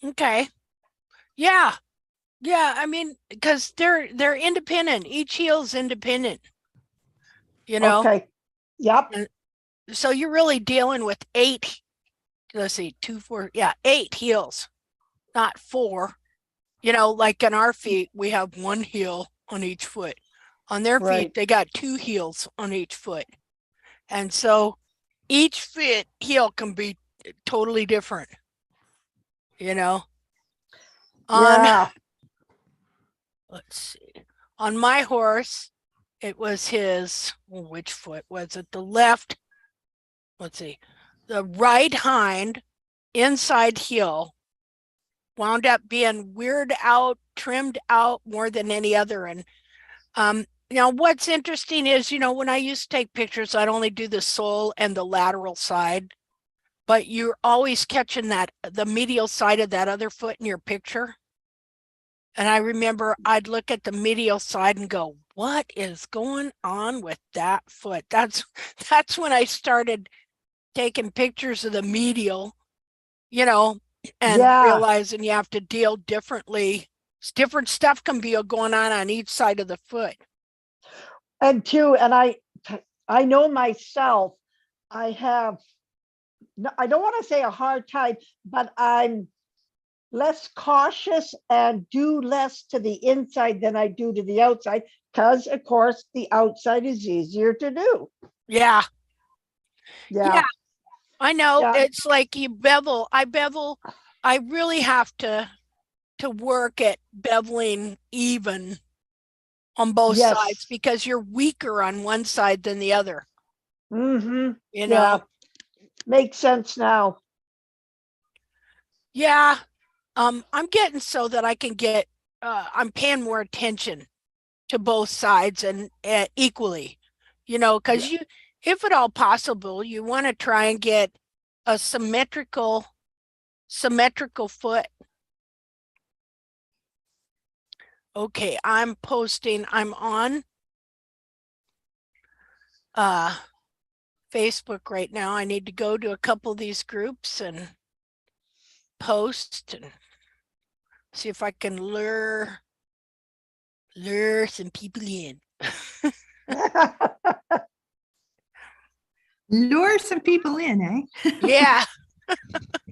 Okay. Yeah. Yeah. I mean, because they're independent. Each heel's independent, you know? Okay. Yep. And so you're really dealing with eight, let's see, two, four, yeah, eight heels, not four. Like on our feet, we have one heel on each foot. On their feet, Right. they got two heels on each foot. And so each foot heel can be totally different, you know. On Yeah. let's see. On my horse, it was his, which foot was it? The left, let's see. The right hind inside heel wound up being weird out, trimmed out more than any other. And what's interesting is, when I used to take pictures, I'd only do the sole and the lateral side, but you're always catching the medial side of that other foot in your picture. And I remember I'd look at the medial side and go, what is going on with that foot? That's when I started taking pictures of the medial, you know, and Yeah. realizing you have to deal differently. Different stuff can be going on each side of the foot. And two, and I know myself, I have, I don't want to say a hard time, but I'm less cautious and do less to the inside than I do to the outside, because of course the outside is easier to do. Yeah. Yeah, Yeah. I know. Yeah. It's like you bevel. I really have to work at beveling even on both sides Yes. because you're weaker on one side than the other, Mm-hmm. you know? Yeah. Makes sense now. Yeah. I'm getting so that I can I'm paying more attention to both sides and equally, Yeah. because if at all possible, you want to try and get a symmetrical foot. Okay, I'm on uh Facebook right now. I need to go to a couple of these groups and post and see if I can lure some people in. Lure some people in, eh? Yeah.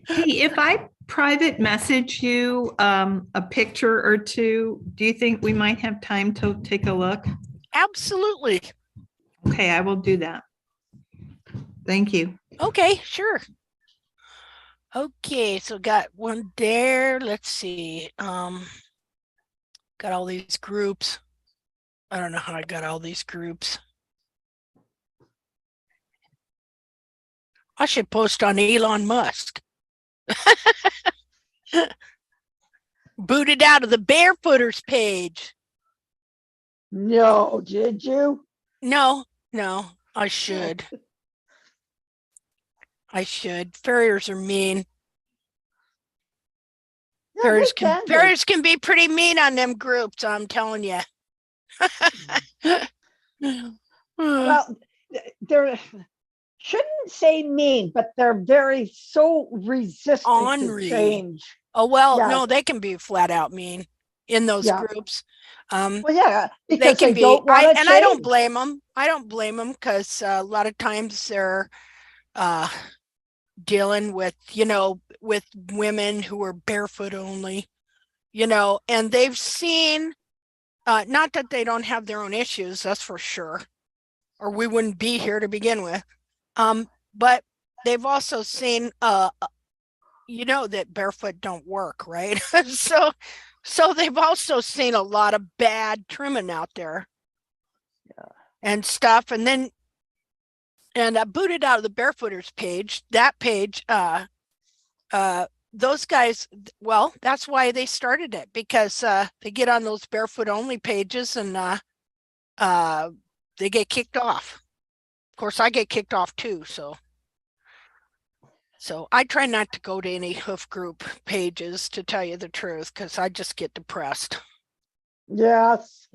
Hey, if I private message you a picture or two, do you think we might have time to take a look? Absolutely. Okay, I will do that. Thank you. Okay, sure. Okay, so got one there. Let's see. Got all these groups. I don't know how I got all these groups. I should post on Elon Musk. Booted out of the Barefooters page. No, did you? No, I should. Farriers are mean. Yeah, they can be. Farriers can be pretty mean on them groups, I'm telling you. Well, they're shouldn't say mean, but they're very so resistant to change. Oh, well, Yeah. no, they can be flat out mean in those Yeah. groups. Well, yeah, They because can they be. don't want to change. I don't blame them. I don't blame them because a lot of times they're dealing with, with women who are barefoot only, and they've seen, not that they don't have their own issues, that's for sure, or we wouldn't be here to begin with. But they've also seen, that barefoot don't work, right? So they've also seen a lot of bad trimming out there. Yeah. And stuff. And I booted out of the Barefooters page. That page, those guys, well, that's why they started it, because they get on those barefoot only pages and they get kicked off. Of course, I get kicked off too, so I try not to go to any hoof group pages, to tell you the truth, because I just get depressed. Yes.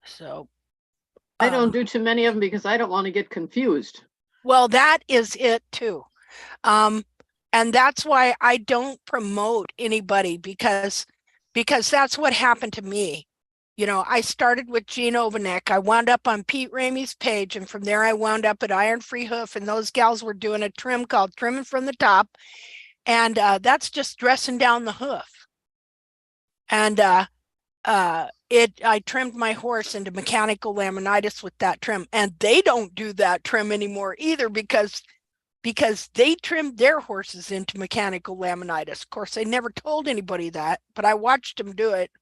So I don't do too many of them because I don't want to get confused. Well, that is it too. And that's why I don't promote anybody because that's what happened to me. You know, I started with Jean Ovanek. I wound up on Pete Ramey's page, and from there I wound up at Iron Free Hoof, and those gals were doing a trim called Trimming from the Top. And that's just dressing down the hoof. And I trimmed my horse into mechanical laminitis with that trim, and they don't do that trim anymore either because they trimmed their horses into mechanical laminitis. Of course, they never told anybody that, but I watched them do it.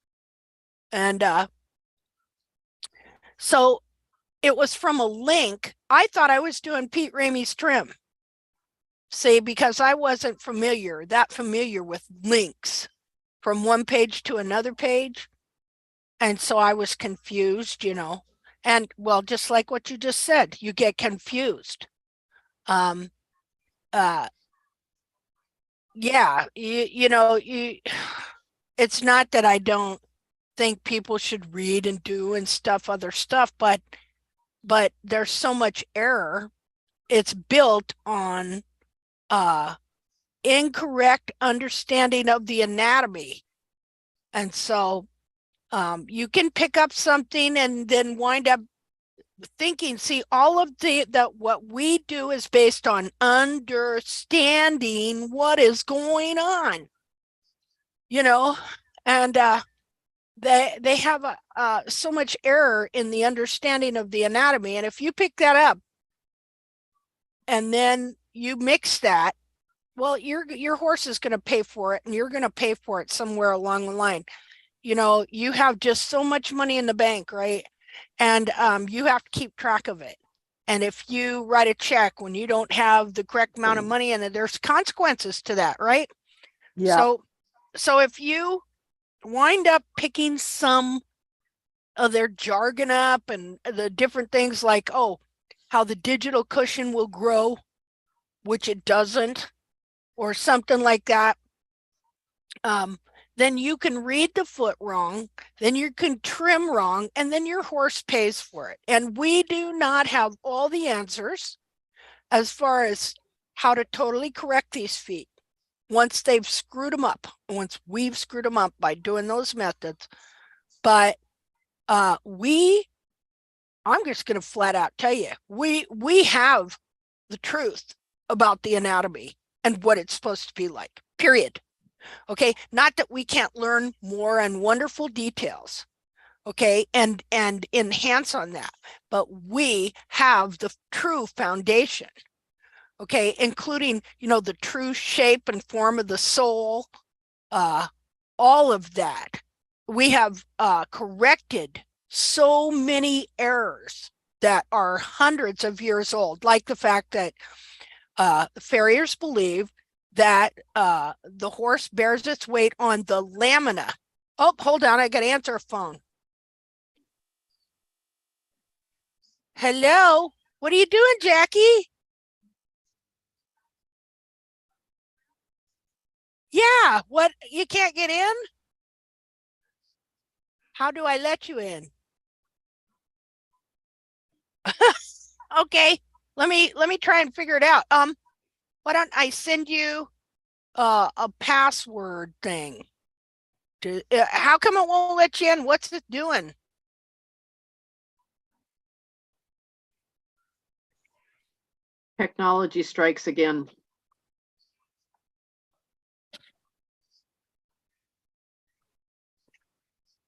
And so it was from a link. I thought I was doing Pete Ramey's trim. See, because I wasn't that familiar with links from one page to another page. And so I was confused, you know, and well, just like what you just said, you get confused. Yeah, it's not that I don't think people should read and do and other stuff, but there's so much error. It's built on incorrect understanding of the anatomy. And so you can pick up something and then wind up thinking, see, all of what we do is based on understanding what is going on, you know, and they have so much error in the understanding of the anatomy. And if you pick that up and then you mix that, well, your horse is going to pay for it, and you're going to pay for it somewhere along the line. You know, you have just so much money in the bank, right? And you have to keep track of it. And if you write a check when you don't have the correct amount of money in it, there's consequences to that, right? Yeah. So if you wind up picking some of their jargon up and the different things like, oh, how the digital cushion will grow, which it doesn't, or something like that, then you can read the foot wrong, then you can trim wrong, and then your horse pays for it. And we do not have all the answers as far as how to totally correct these feet once they've screwed them up, once we've screwed them up by doing those methods. But I'm just going to flat out tell you, we have the truth about the anatomy and what it's supposed to be like, period. Okay, not that we can't learn more and wonderful details, okay, and enhance on that, but we have the true foundation, okay, including, you know, the true shape and form of the sole, all of that. We have corrected so many errors that are hundreds of years old, like the fact that farriers believe that the horse bears its weight on the lamina. Oh, hold on, I got to answer a phone. Hello, what are you doing, Jackie? Yeah, what, you can't get in? How do I let you in? Okay, let me try and figure it out. Why don't I send you a password thing? How come it won't let you in? What's it doing? Technology strikes again.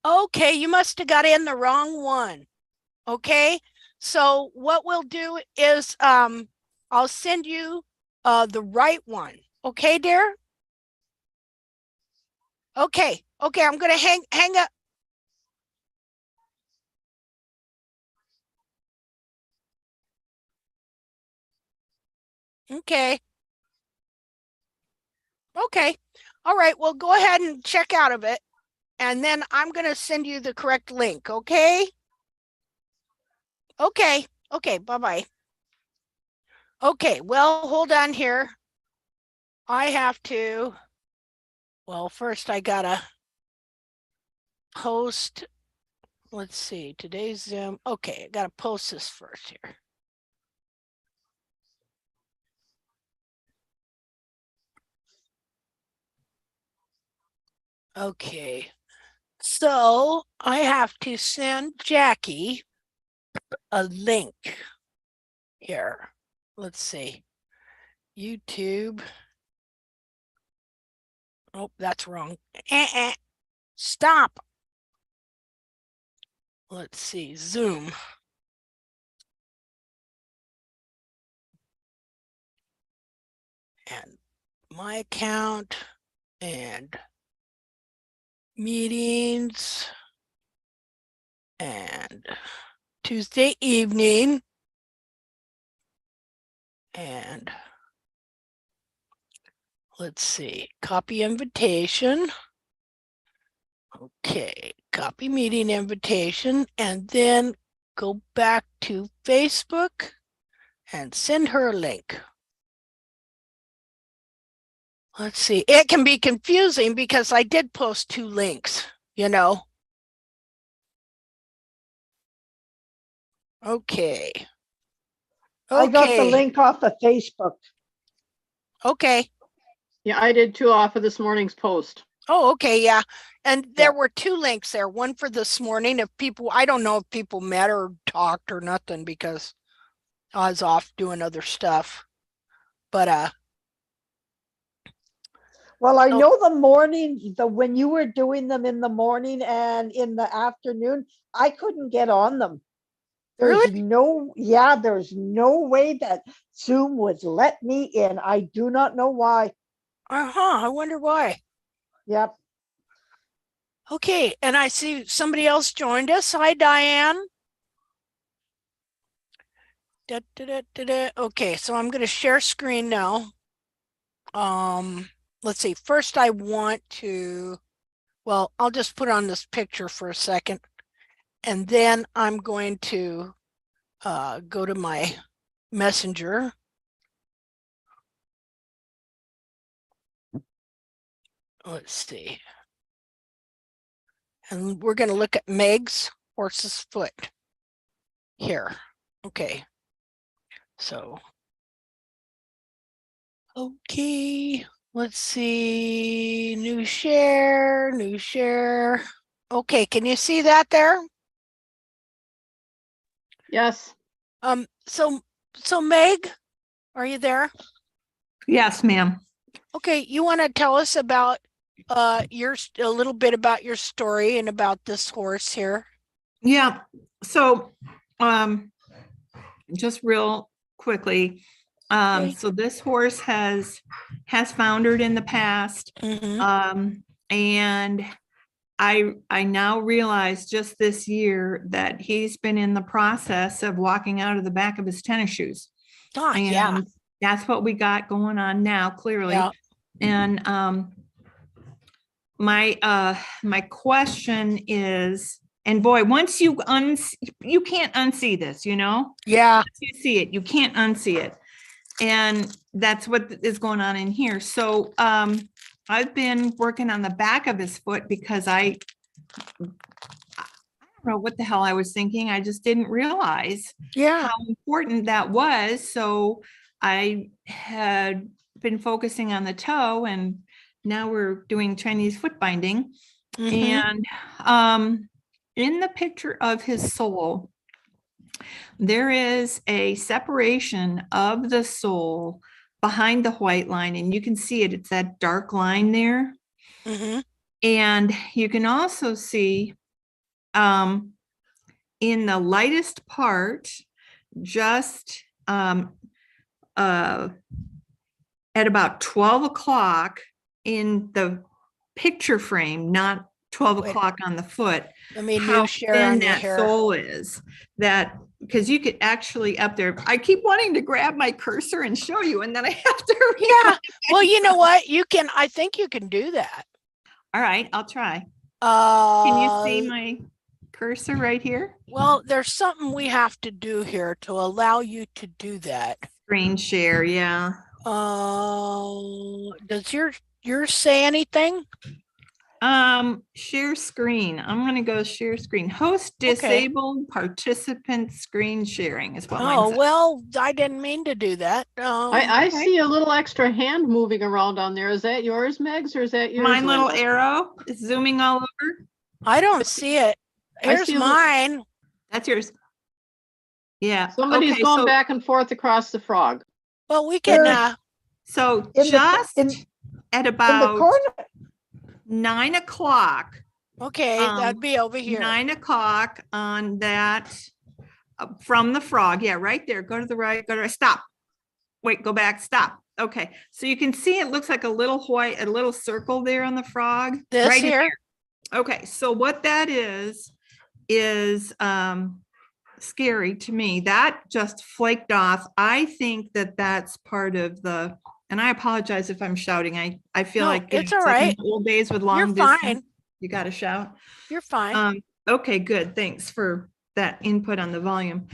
Okay, you must have got in the wrong one. Okay, so what we'll do is I'll send you the right one. Okay, dear? Okay, I'm gonna hang up. Okay. Okay. All right, well, go ahead and check out of it, and then I'm gonna send you the correct link, okay? Okay, bye-bye. Okay, well, hold on here. I have to, well, first I gotta post, let's see, today's Zoom. Okay, I gotta post this first here. Okay. So I have to send Jackie a link here. Let's see. YouTube. Oh, that's wrong. Stop. Let's see. Zoom. And my account and meetings and Tuesday evening and let's see, copy invitation. Okay, copy meeting invitation and then go back to Facebook and send her a link. Let's see, it can be confusing because I did post 2 links, you know. Okay. I got the Okay. link off of Facebook. Okay. Yeah, I did too off of this morning's post. Oh, okay, yeah. And there Yeah. were 2 links there. One for this morning. If people, I don't know if people met or talked or nothing because I was off doing other stuff. But Well, I So- know the morning, when you were doing them in the morning and in the afternoon, I couldn't get on them. There's Really? there's no way that Zoom would let me in. I do not know why. I wonder why. Yep. Okay, and I see somebody else joined us. Hi, Diane. Okay, so I'm going to share screen now. Let's see. First, I want to, well, I'll just put on this picture for a second, and then I'm going to go to my messenger. Let's see. And we're going to look at Meg's horse's foot here. Okay. So, okay. Let's see. New share, new share. Okay. Can you see that there? Yes. So Meg, are you there? Yes, ma'am. Okay. You want to tell us about a little bit about your story and about this horse here? Yeah. So, just real quickly. Okay. So this horse has foundered in the past. Mm-hmm. And I now realize just this year that he's been in the process of walking out of the back of his tennis shoes. Yeah. And that's what we got going on now, clearly. Yeah. And my question is, and boy, once you can't unsee this, you know? Yeah. Once you see it, you can't unsee it. And that's what is going on in here. So I've been working on the back of his foot because I don't know what the hell I was thinking. I just didn't realize Yeah. how important that was. So I had been focusing on the toe, and now we're doing Chinese foot binding. Mm-hmm. And in the picture of his sole, there is a separation of the sole behind the white line, and you can see it. It's that dark line there. Mm-hmm. And you can also see in the lightest part, just at about 12 o'clock in the picture frame, not 12 Wait. o'clock on the foot, Let me how new share thin on you that here. sole is. That because you could actually up there. I keep wanting to grab my cursor and show you, and then I have to. Yeah. Well, you know what? You can, I think you can do that. All right, I'll try. Can you see Uh, my cursor right here? well, there's something we have to do here to allow you to do that. Screen share, yeah. Does yours say anything? Share screen. I'm gonna go share screen. Host disabled participant screen sharing is what mine Oh, says. well, I didn't mean to do that. I okay. see a little extra hand moving around on there. Is that yours, Megs, or is that yours? Mine little Linda? arrow is zooming all over. I don't see it. I Here's see a little- mine. That's yours. Yeah. Somebody's okay, going so, back and forth across the frog. Well, we can, There- so In the- just in- at In the about corner, 9 o'clock, okay, that'd be over here. 9 o'clock on that from the frog. Yeah, right there. Go to the right, go to the right. Stop. Wait, go back. Stop. Okay. So you can see it looks like a little white, a little circle there on the frog. This right in here? there. Okay. So what that is scary to me. That just flaked off. I think that that's part of the, and I apologize if I'm shouting. I feel No, like it's like in all right. the old days with long You're distance. fine. You got to shout. You're fine. Okay, good. Thanks for that input on the volume.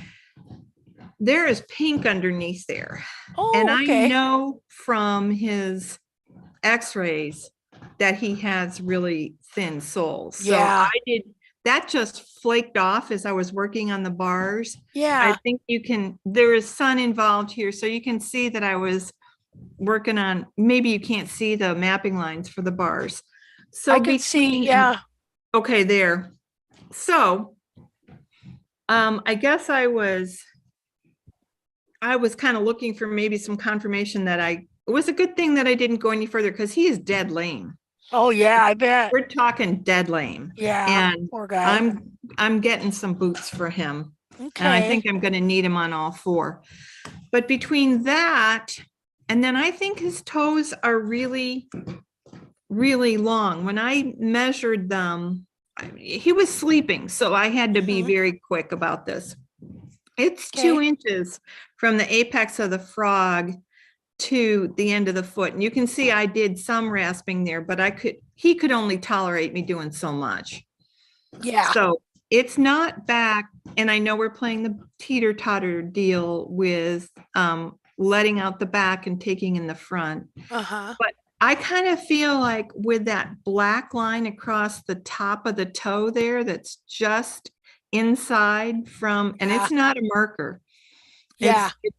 There is pink underneath there. Oh, And I okay. know from his x-rays that he has really thin soles. So Yeah. that just flaked off as I was working on the bars. Yeah. I think there is sun involved here. So you can see that I was working on, maybe you can't see the mapping lines for the bars. So I can see, yeah. Okay, there. So, I guess I was kind of looking for maybe some confirmation that it was a good thing that I didn't go any further because he is dead lame. Oh, yeah, I bet. We're talking dead lame. Yeah, And poor guy. I'm getting some boots for him. Okay. And I think I'm going to need him on all four. But between that, and then I think his toes are really, really long. When I measured them, he was sleeping. So I had to be Mhm. very quick about this. It's 2 Okay. inches from the apex of the frog to the end of the foot. And you can see I did some rasping there, but he could only tolerate me doing so much. Yeah. So it's not back. And I know we're playing the teeter-totter deal with letting out the back and taking in the front. Uh-huh. But I kind of feel like with that black line across the top of the toe there, that's just inside from, and Yeah. it's not a marker. Yeah. It's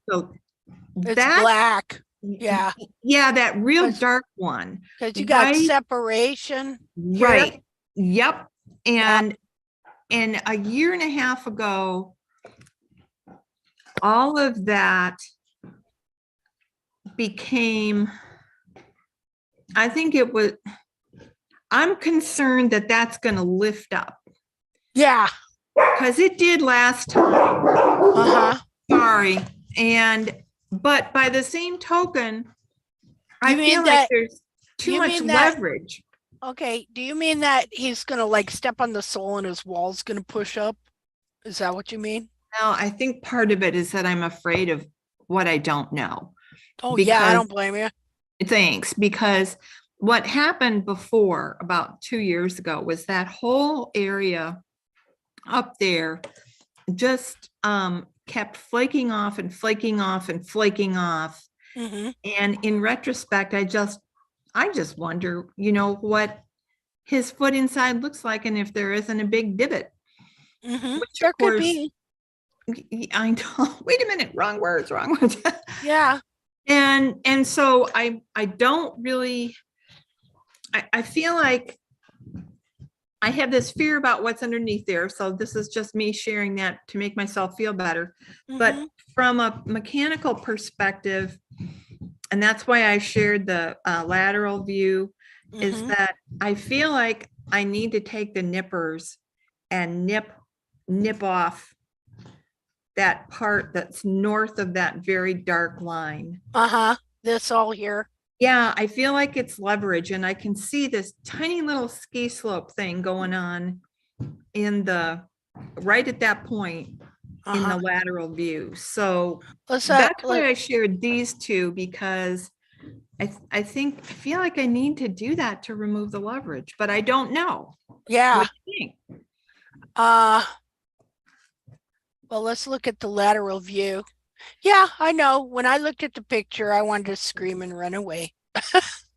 It's black. Yeah. Yeah, that real 'Cause- dark one. Because you got Right. separation. here. Right. Yep. And a year and a half ago, all of that became, I think I'm concerned that that's going to lift up Yeah. because it did last time. Uh-huh. Sorry. But by the same token, I You mean feel like that- there's too you much mean that- leverage. Okay. Do you mean that he's gonna like step on the sole and his wall's gonna push up? Is that what you mean? No, I think part of it is that I'm afraid of what I don't know. Oh, yeah, I Because- don't blame you. Thanks, because what happened before about 2 years ago was that whole area up there just kept flaking off and flaking off and flaking off. Mm-hmm. And in retrospect, I just wonder, what his foot inside looks like and if there isn't a big divot. Mm-hmm. Which, There of could course, be. I know. Wait a minute, wrong words. Yeah. And so I don't really, I feel like I have this fear about what's underneath there. So this is just me sharing that to make myself feel better. But Mhm. from a mechanical perspective, and that's why I shared the lateral view, is Mhm. that I feel like I need to take the nippers and nip off that part that's north of that very dark line. Uh-huh. This all here. Yeah, I feel like it's leverage and I can see this tiny little ski slope thing going on right at that point in Uh-huh. the lateral view. So Let's that's why I shared these two, because I feel like I need to do that to remove the leverage, but I don't know. yeah. What do you think? Well, let's look at the lateral view. Yeah, I know. When I looked at the picture, I wanted to scream and run away.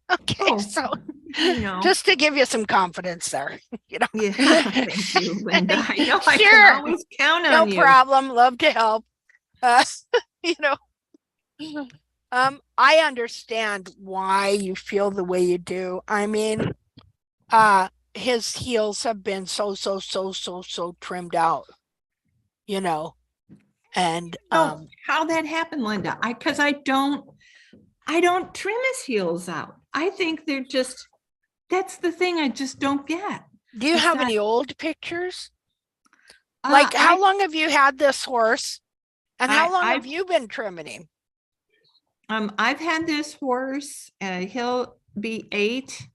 Okay, Oh. so you know. Just to give you some confidence there, you know. Yeah, thank you, Linda. I know I Sure. can always count No on you. problem. Love to help. You know, I understand why you feel the way you do. I mean, his heels have been so trimmed out, you know, and know how that happened, Linda. Because I don't trim his heels out. I think they're just, that's the thing I just don't get. do you It's have not- any old pictures? Like, how long have you had this horse? And how long have you been trimming him? I've had this horse, he'll be 8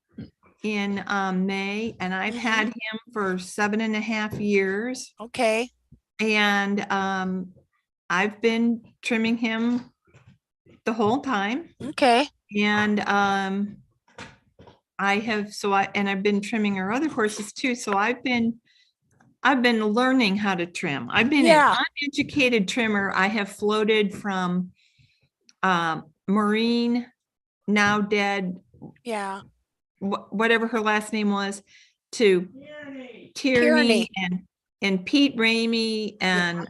in May, and I've had him for 7.5 years. Okay. And I've been trimming him the whole time. Okay. And I've been trimming our other horses too. So I've been learning how to trim. I've been an uneducated trimmer. I have floated from Maureen, now dead, Yeah. whatever her last name was, to Tierney and Pete Ramey and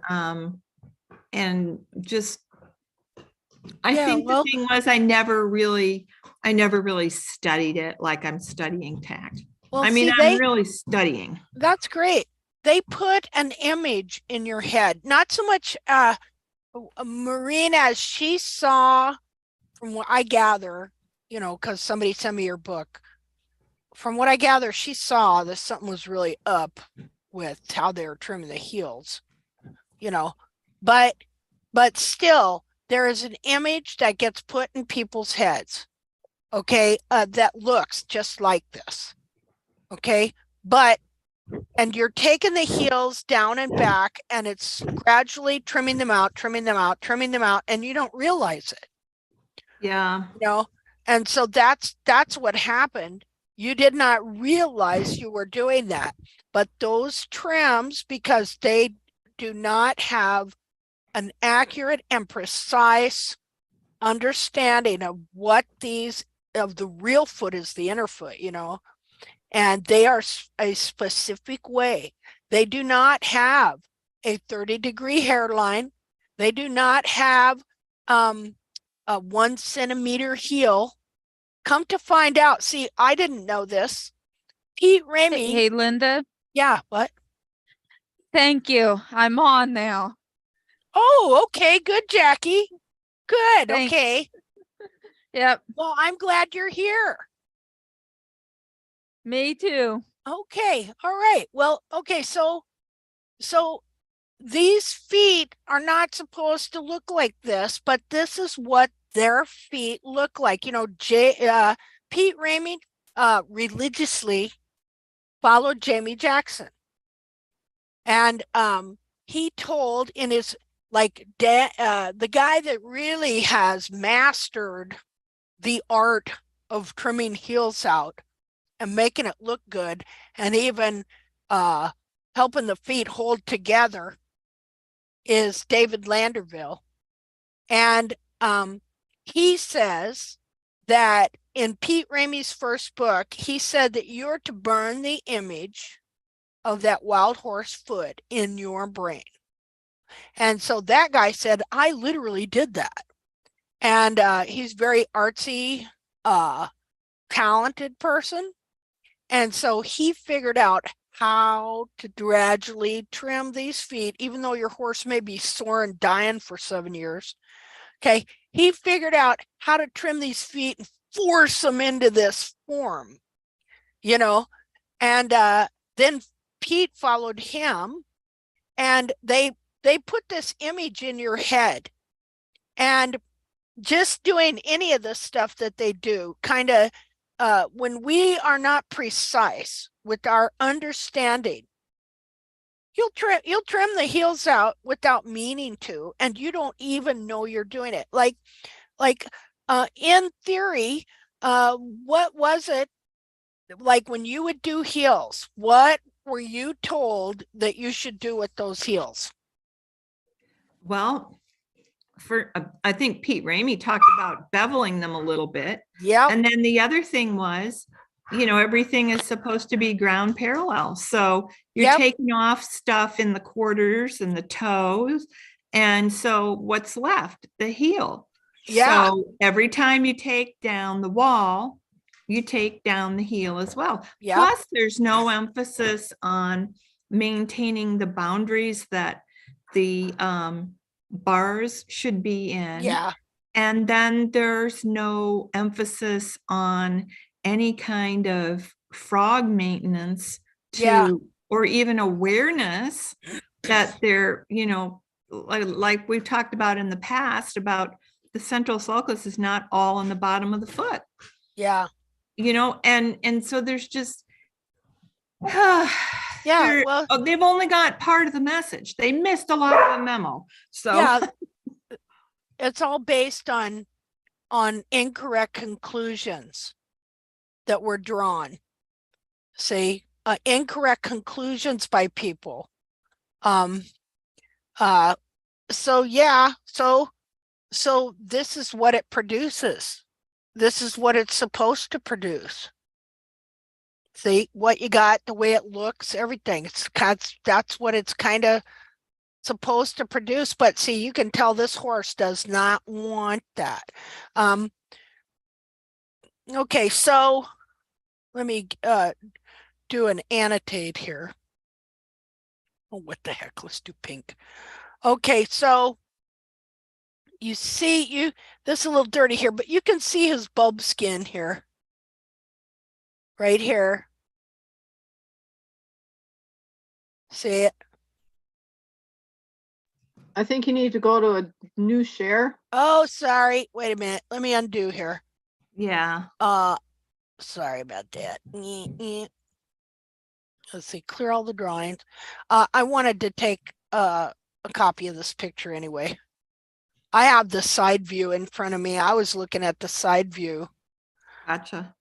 just, I think the thing was I never really studied it like I'm studying tact. Well, I mean, I'm really studying. That's great. They put an image in your head, not so much Maureen, as she saw, from what I gather, you know, because somebody sent me your book. From what I gather, she saw that something was really up with how they were trimming the heels, you know, but still there is an image that gets put in people's heads, okay, that looks just like this, okay, and you're taking the heels down and back, and it's gradually trimming them out, and you don't realize it. Yeah. You know, and so that's what happened. You did not realize you were doing that. But those trims, because they do not have an accurate and precise understanding of what of the real foot is the inner foot, you know, and they are a specific way. They do not have a 30-degree hairline. They do not have a 1 centimeter heel. Come to find out, see, I didn't know this. Pete Ramey. Hey, Linda. Yeah, what? Thank you. I'm on now. Oh, okay. Good, Jackie. Good. Thanks. Okay. Yep. Well, I'm glad you're here. Me too. Okay. All right. Well, okay. So these feet are not supposed to look like this, but this is what their feet look like. You know, Pete Ramey religiously followed Jamie Jackson. And he told in his, like, the guy that really has mastered the art of trimming heels out and making it look good, and even helping the feet hold together, is David Landerville. And he says that in Pete Ramey's first book, he said that you're to burn the image of that wild horse foot in your brain. And so that guy said, I literally did that. And he's very artsy, talented person. And so he figured out how to gradually trim these feet, even though your horse may be sore and dying for 7 years. Okay. He figured out how to trim these feet and force them into this form, you know, and then Pete followed him, and they put this image in your head. And just doing any of the stuff that they do, kind of, when we are not precise with our understanding, you'll trim the heels out without meaning to, and you don't even know you're doing it. Like in theory, what was it like when you would do heels? What were you told that you should do with those heels? Well, I think Pete Ramey talked about beveling them a little bit. Yeah. And then the other thing was everything is supposed to be ground parallel. So you're Yep. taking off stuff in the quarters and the toes. And so what's left? The heel. Yeah. So every time you take down the wall, you take down the heel as well. Yep. Plus, there's no emphasis on maintaining the boundaries that the bars should be in. Yeah. And then there's no emphasis on any kind of frog maintenance Yeah. or even awareness that they're, like we've talked about in the past about the central sulcus is not all on the bottom of the foot, Yeah. and so there's just, Yeah. Well, they've only got part of the message. They missed a lot of the memo. So yeah, it's all based on incorrect conclusions that were drawn. See, incorrect conclusions by people. So yeah, so this is what it produces. This is what it's supposed to produce. See what you got, the way it looks, everything. That's what it's kind of supposed to produce. But see, you can tell this horse does not want that. Okay, so let me do an annotate here. Oh, what the heck? Let's do pink. Okay, so you see, this is a little dirty here, but you can see his bulb skin here. Right here. See it? I think you need to go to a new share. Oh, sorry. Wait a minute. Let me undo here. yeah. Sorry about that. Let's see, clear all the drawings. I wanted to take a copy of this picture anyway. I have the side view in front of me. I was looking at the side view. Gotcha.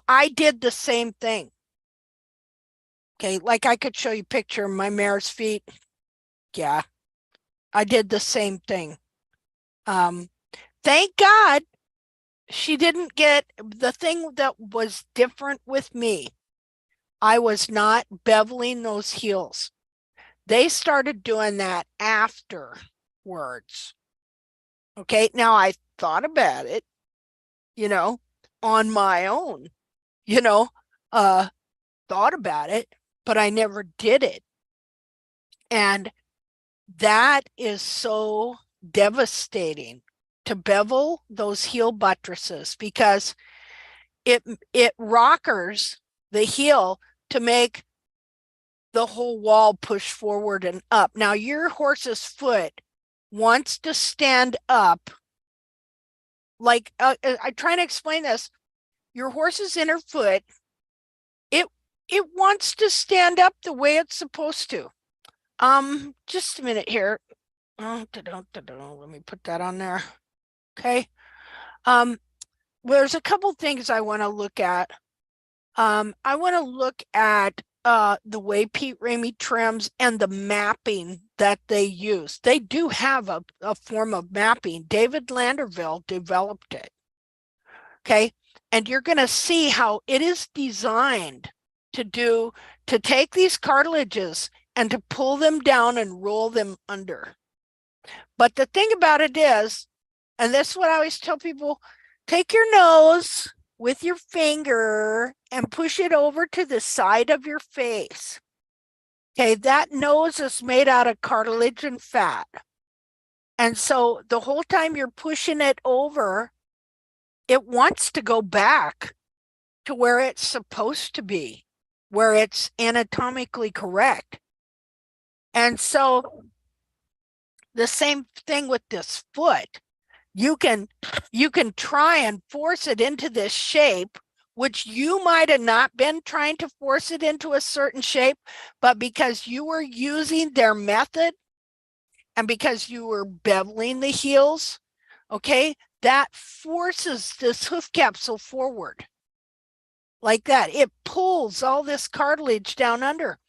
I did the same thing. Okay, like I could show you a picture of my mare's feet. Yeah, I did the same thing. Thank God she didn't get the thing that was different with me. I was not beveling those heels. They started doing that afterwards. Okay, now I thought about it, on my own, thought about it, but I never did it. And that is so devastating to bevel those heel buttresses because it rockers the heel to make the whole wall push forward and up. Now your horse's foot wants to stand up. Like I try to explain this. Your horse's inner foot, it wants to stand up the way it's supposed to. Just a minute here. Let me put that on there. Okay. There's a couple things I want to look at. I want to look at the way Pete Ramey trims and the mapping that they use. They do have a form of mapping. David Landerville developed it. Okay. And you're going to see how it is designed to take these cartilages and to pull them down and roll them under. But the thing about it is, and this is what I always tell people, take your nose with your finger and push it over to the side of your face. Okay, that nose is made out of cartilage and fat. And so the whole time you're pushing it over, it wants to go back to where it's supposed to be, where it's anatomically correct. And so the same thing with this foot. You can try and force it into this shape, which you might have not been trying to force it into a certain shape, but because you were using their method and because you were beveling the heels, okay, that forces this hoof capsule forward like that. It pulls all this cartilage down under.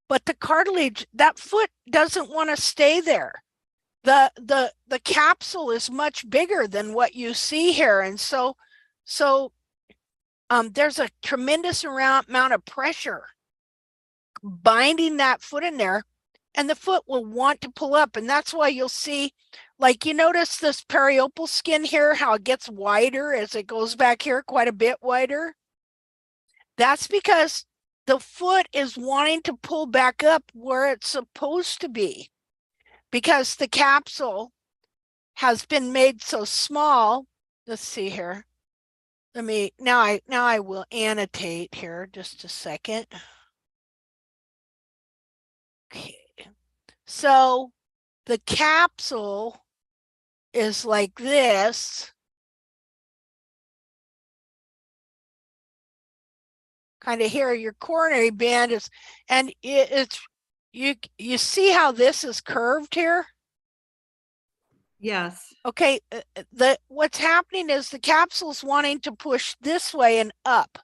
But the cartilage, that foot doesn't want to stay there. the capsule is much bigger than what you see here. And so there's a tremendous amount of pressure binding that foot in there, and the foot will want to pull up. And that's why you'll see, like, you notice this periople skin here, how it gets wider as it goes back here, quite a bit wider. That's because the foot is wanting to pull back up where it's supposed to be, because the capsule has been made so small. Let's see here. Now I will annotate here just a second. Okay. So the capsule is like this. Kind of here, your coronary band is, and it's, you see how this is curved here? Yes. Okay, what's happening is the capsule's wanting to push this way and up,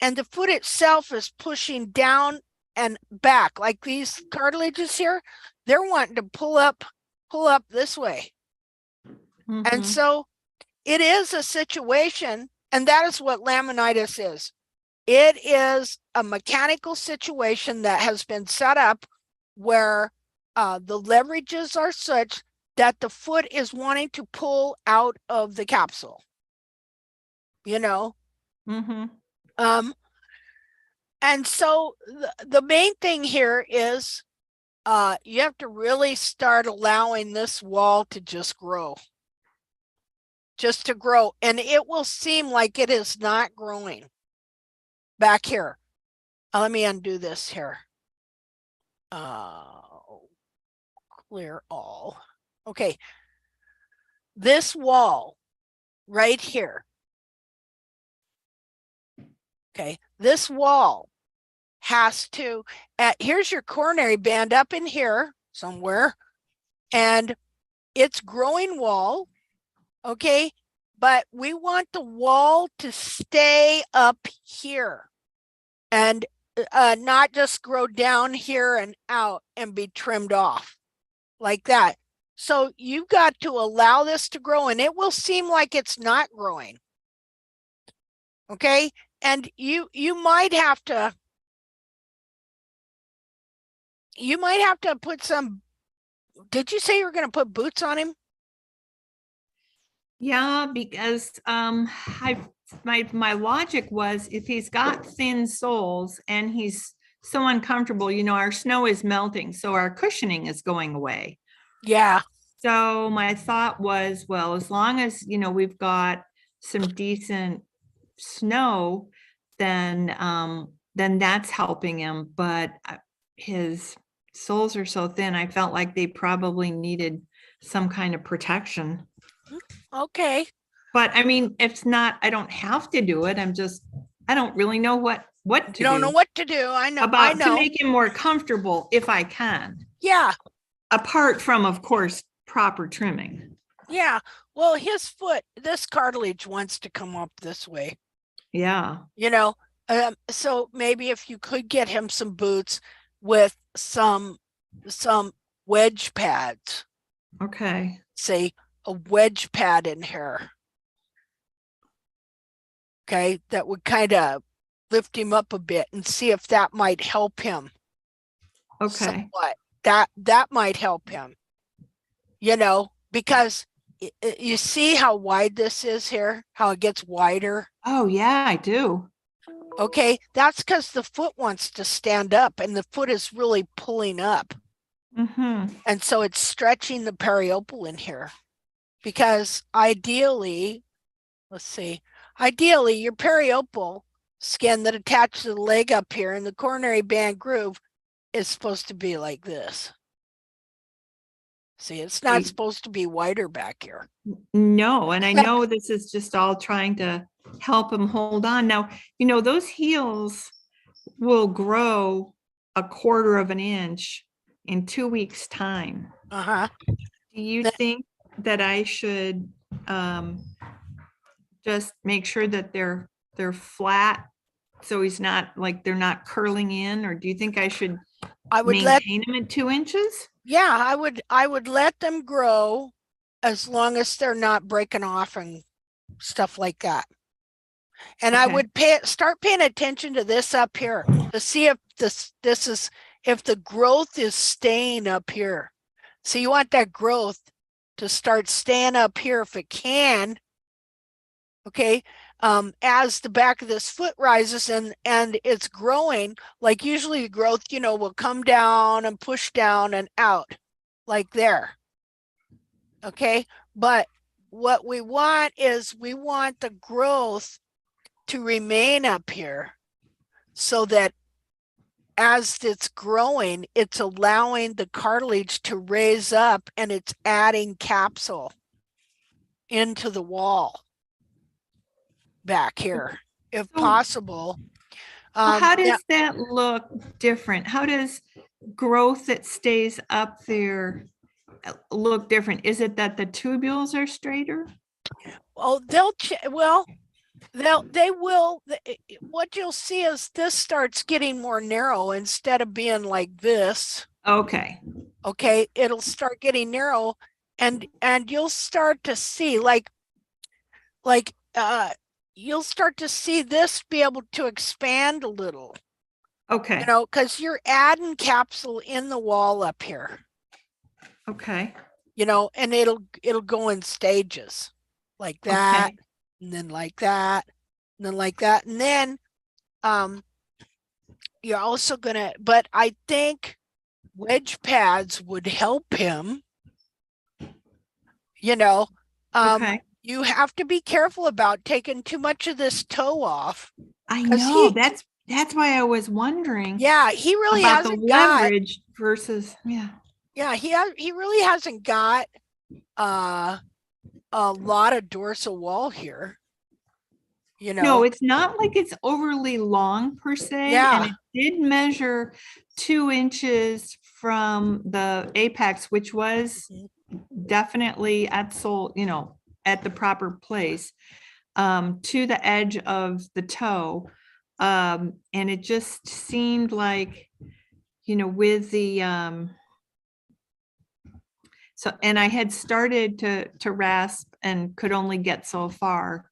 and the foot itself is pushing down and back. Like these cartilages here, they're wanting to pull up this way. And Mhm. so it is a situation, and that is what laminitis is. It is a mechanical situation that has been set up where the leverages are such that the foot is wanting to pull out of the capsule, you know. Mhm. And so the main thing here is you have to really start allowing this wall to just grow. Just to grow. And it will seem like it is not growing back here. Let me undo this here. Clear all. Okay. This wall right here. Okay. This wall has to, here's your coronary band up in here somewhere, and it's growing wall. Okay. But we want the wall to stay up here and not just grow down here and out and be trimmed off like that. So you've got to allow this to grow, and it will seem like it's not growing. Okay. And you might have to put some, did you say you were going to put boots on him? Yeah, because my logic was, if he's got thin soles and he's so uncomfortable, our snow is melting, so our cushioning is going away. Yeah. So my thought was, well, as long as, we've got some decent snow, then that's helping him. But his soles are so thin, I felt like they probably needed some kind of protection. Okay. But I mean, it's not, I don't have to do it. I don't really know what to do. You don't know what to do. I know. To make him more comfortable if I can. Yeah. Apart from, of course, proper trimming. Yeah. Well, his foot, this cartilage wants to come up this way. Yeah. So maybe if you could get him some boots with some wedge pads. Okay. Say a wedge pad in here. Okay, that would kind of lift him up a bit and see if that might help him. Okay. Somewhat. That might help him. Because you see how wide this is here, how it gets wider. Oh yeah, I do. Okay, that's because the foot wants to stand up, and the foot is really pulling up. Mm-hmm. And so it's stretching the periople in here. Because ideally, your periople skin that attaches to the leg up here in the coronary band groove is supposed to be like this. See, it's not supposed to be wider back here. No, and I know this is just all trying to help him hold on. Now, those heels will grow 1/4 of an inch in 2 weeks' time. Uh-huh. Do you think that I should just make sure that they're flat, so he's not, like, they're not curling in? Or do you think I should maintain him at 2 inches? Yeah, I would let them grow as long as they're not breaking off and stuff like that. And I Okay. would start paying attention to this up here to see if if the growth is staying up here. So you want that growth to start staying up here if it can. Okay. As the back of this foot rises and it's growing, like usually the growth, will come down and push down and out like there. Okay. But what we want is we want the growth to remain up here so that as it's growing, it's allowing the cartilage to raise up and it's adding capsule into the wall back here, if So- possible. Well, how Yeah, does that look different? How does growth that stays up there look different? Is it that the tubules are straighter? oh, they will. What you'll see is this starts getting more narrow instead of being like this. Okay. Okay, it'll start getting narrow, and you'll start to see like you'll start to see this be able to expand a little, Okay. because you're adding capsule in the wall up here, Okay. and it'll go in stages like that, Okay. and then like that, and then like that, and then you're also gonna, but I think wedge pads would help him, Okay. you have to be careful about taking too much of this toe off. I 'Cause know that's why I was wondering Yeah, he really about the hasn't got, leverage versus, yeah. he really hasn't got a lot of dorsal wall here. No, it's not like it's overly long per se. Yeah. And it did measure 2 inches from the apex, which was definitely at at the proper place, to the edge of the toe. And it just seemed like, with the, and I had started to rasp and could only get so far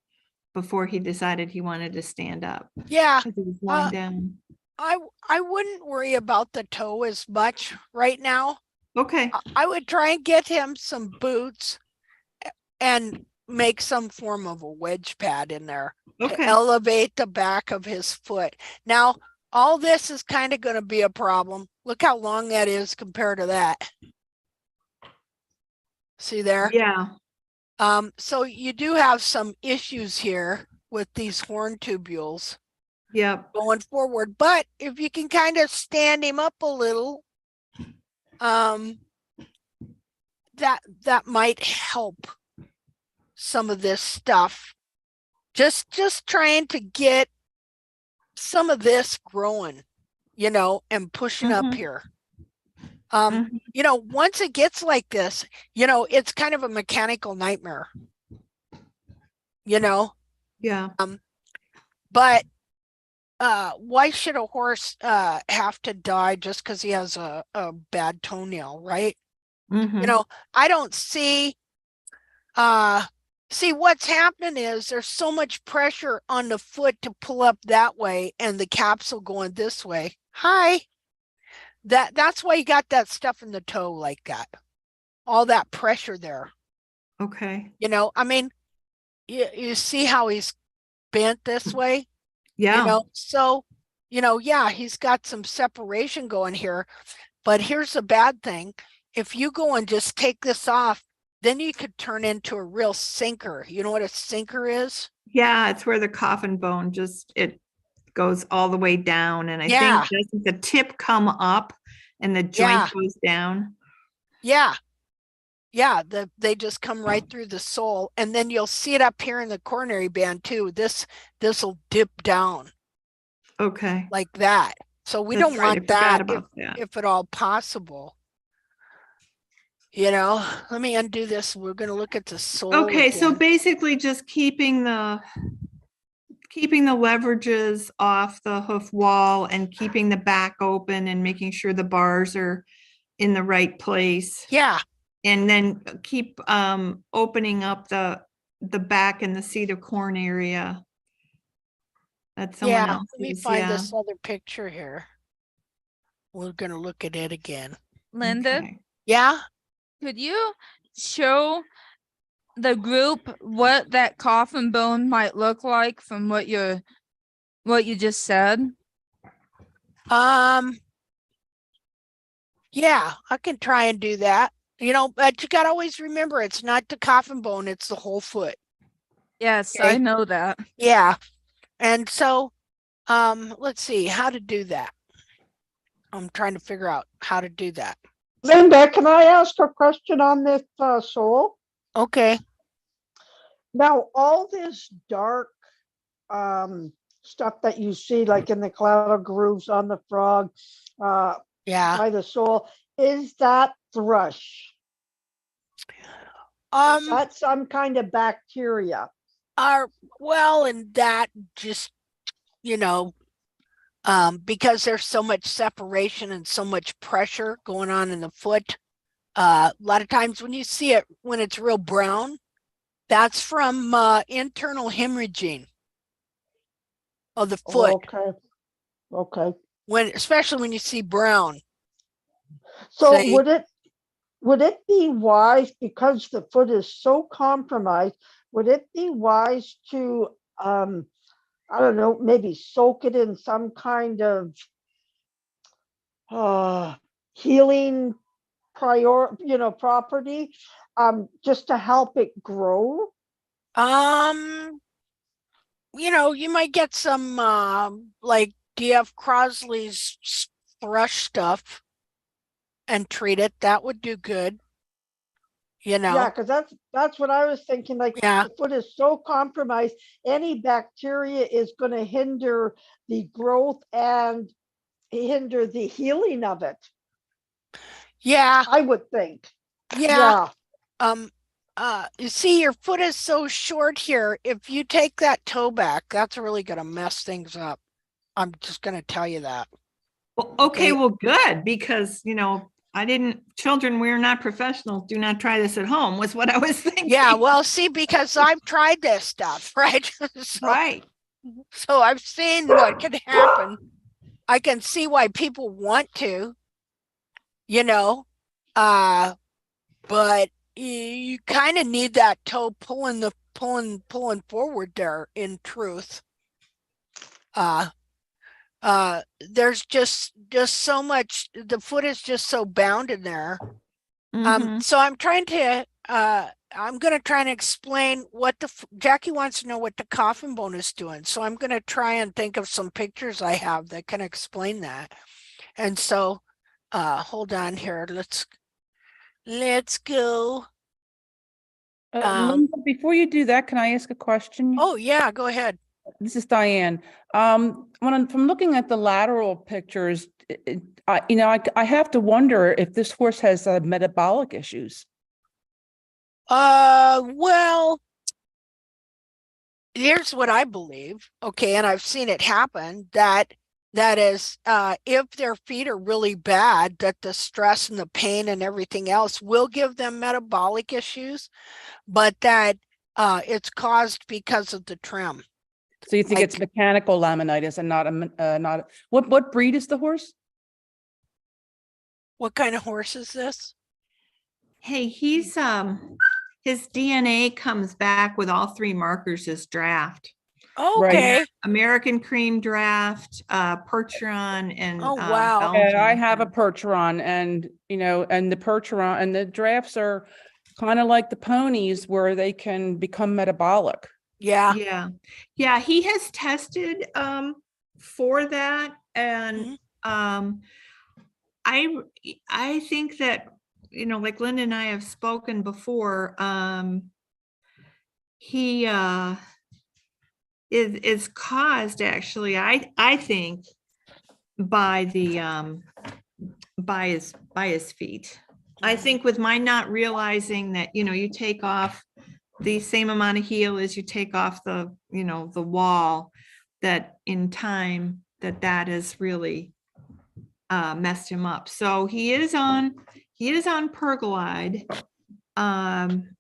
before he decided he wanted to stand up. Yeah. 'Cause he was lying down. I wouldn't worry about the toe as much right now. Okay, I would try and get him some boots and make some form of a wedge pad in there to okay, elevate the back of his foot. Now, all this is kind of going to be a problem. Look how long that is compared to that. See there? yeah, So you do have some issues here with these horn tubules yep, going forward, but if you can kind of stand him up a little, that might help some of this stuff. Just trying to get some of this growing, and pushing up Mhm. here. Mhm. Once it gets like this, it's kind of a mechanical nightmare, yeah, but why should a horse have to die just because he has a bad toenail, right? mhm. I don't see what's happening is there's so much pressure on the foot to pull up that way and the capsule going this way. Hi. That's why you got that stuff in the toe like that. All that pressure there. Okay, I mean, you see how he's bent this way, yeah, so, yeah, he's got some separation going here, but here's the bad thing. If you go and just take this off, then you could turn into a real sinker. You know what a sinker is? yeah, it's where the coffin bone it goes all the way down, and I Yeah. think doesn't the tip come up and the Yeah. joint goes down? Yeah. Yeah, they just come right through the sole, and then you'll see it up here in the coronary band too. This will dip down Okay, like that. So we that's don't right, I want forgot that about that. if at all possible. Let me undo this. We're going to look at the sole Okay, so again. basically just keeping the leverages off the hoof wall and keeping the back open and making sure the bars are in the right place. Yeah, And then keep opening up the back and the seat of corn area. That's someone yeah. else's. Let me find Yeah. this other picture here. We're gonna look at it again. Linda, Okay. Yeah. could you show the group what that coffin bone might look like from what you just said? Yeah, I can try and do that. But you gotta always remember it's not the coffin bone, it's the whole foot. Yes, Okay. I know that. Yeah. And so, let's see how to do that. I'm trying to figure out how to do that. Linda, can I ask a question on this sole? Okay. Now, all this dark stuff that you see, like in the cloud grooves on the frog, Yeah. by the sole, is that thrush? Is that some kind of bacteria? Well, and that just, you know, because there's so much separation and so much pressure going on in the foot, a lot of times when you see it, when it's real brown, that's from internal hemorrhaging of the foot, Okay, okay. especially when you see brown. So Say- would it be wise, because the foot is so compromised, would it be wise to I don't know, maybe soak it in some kind of healing property, just to help it grow? You might get some like D.F. Crosley's thrush stuff and treat it. That would do good. Yeah, because that's what I was thinking, like Yeah. the foot is so compromised, any bacteria is going to hinder the growth and hinder the healing of it, Yeah. I would think. Yeah. You see, your foot is so short here. If you take that toe back, that's really going to mess things up. I'm just going to tell you that. Well, okay, Okay. well, good, because, children, we're not professionals. Do not try this at home was what I was thinking. Yeah, well, see, because I've tried this stuff, right? Right. So I've seen what can happen. I can see why people want to, but you kind of need that toe pulling forward there, in truth. There's just so much, the foot is just so bound in there. Mhm. So I'm going to try and explain what Jackie wants to know what the coffin bone is doing. So I'm going to try and think of some pictures I have that can explain that. And so, hold on here. Let's go. Linda, before you do that, can I ask a question? Oh yeah, go ahead. This is Diane. From looking at the lateral pictures, I have to wonder if this horse has metabolic issues. Well, here's what I believe. Okay, and I've seen it happen, that is, if their feet are really bad, that the stress and the pain and everything else will give them metabolic issues, but that it's caused because of the trim. So you think it's mechanical laminitis and not what breed is the horse? What kind of horse is this? Hey, his DNA comes back with all three markers as draft. Okay. American cream draft, Percheron, and Oh, wow. Belgian. I have a Percheron, and and the Percheron and the drafts are kind of like the ponies, where they can become metabolic. Yeah. Yeah. He has tested for that, and I think that, like Linda and I have spoken before, he is caused, actually, I think, by the by his feet. I think with my not realizing that, you take off the same amount of heel as you take off the wall, that in time that is really messed him up. So he is on Pergolide. And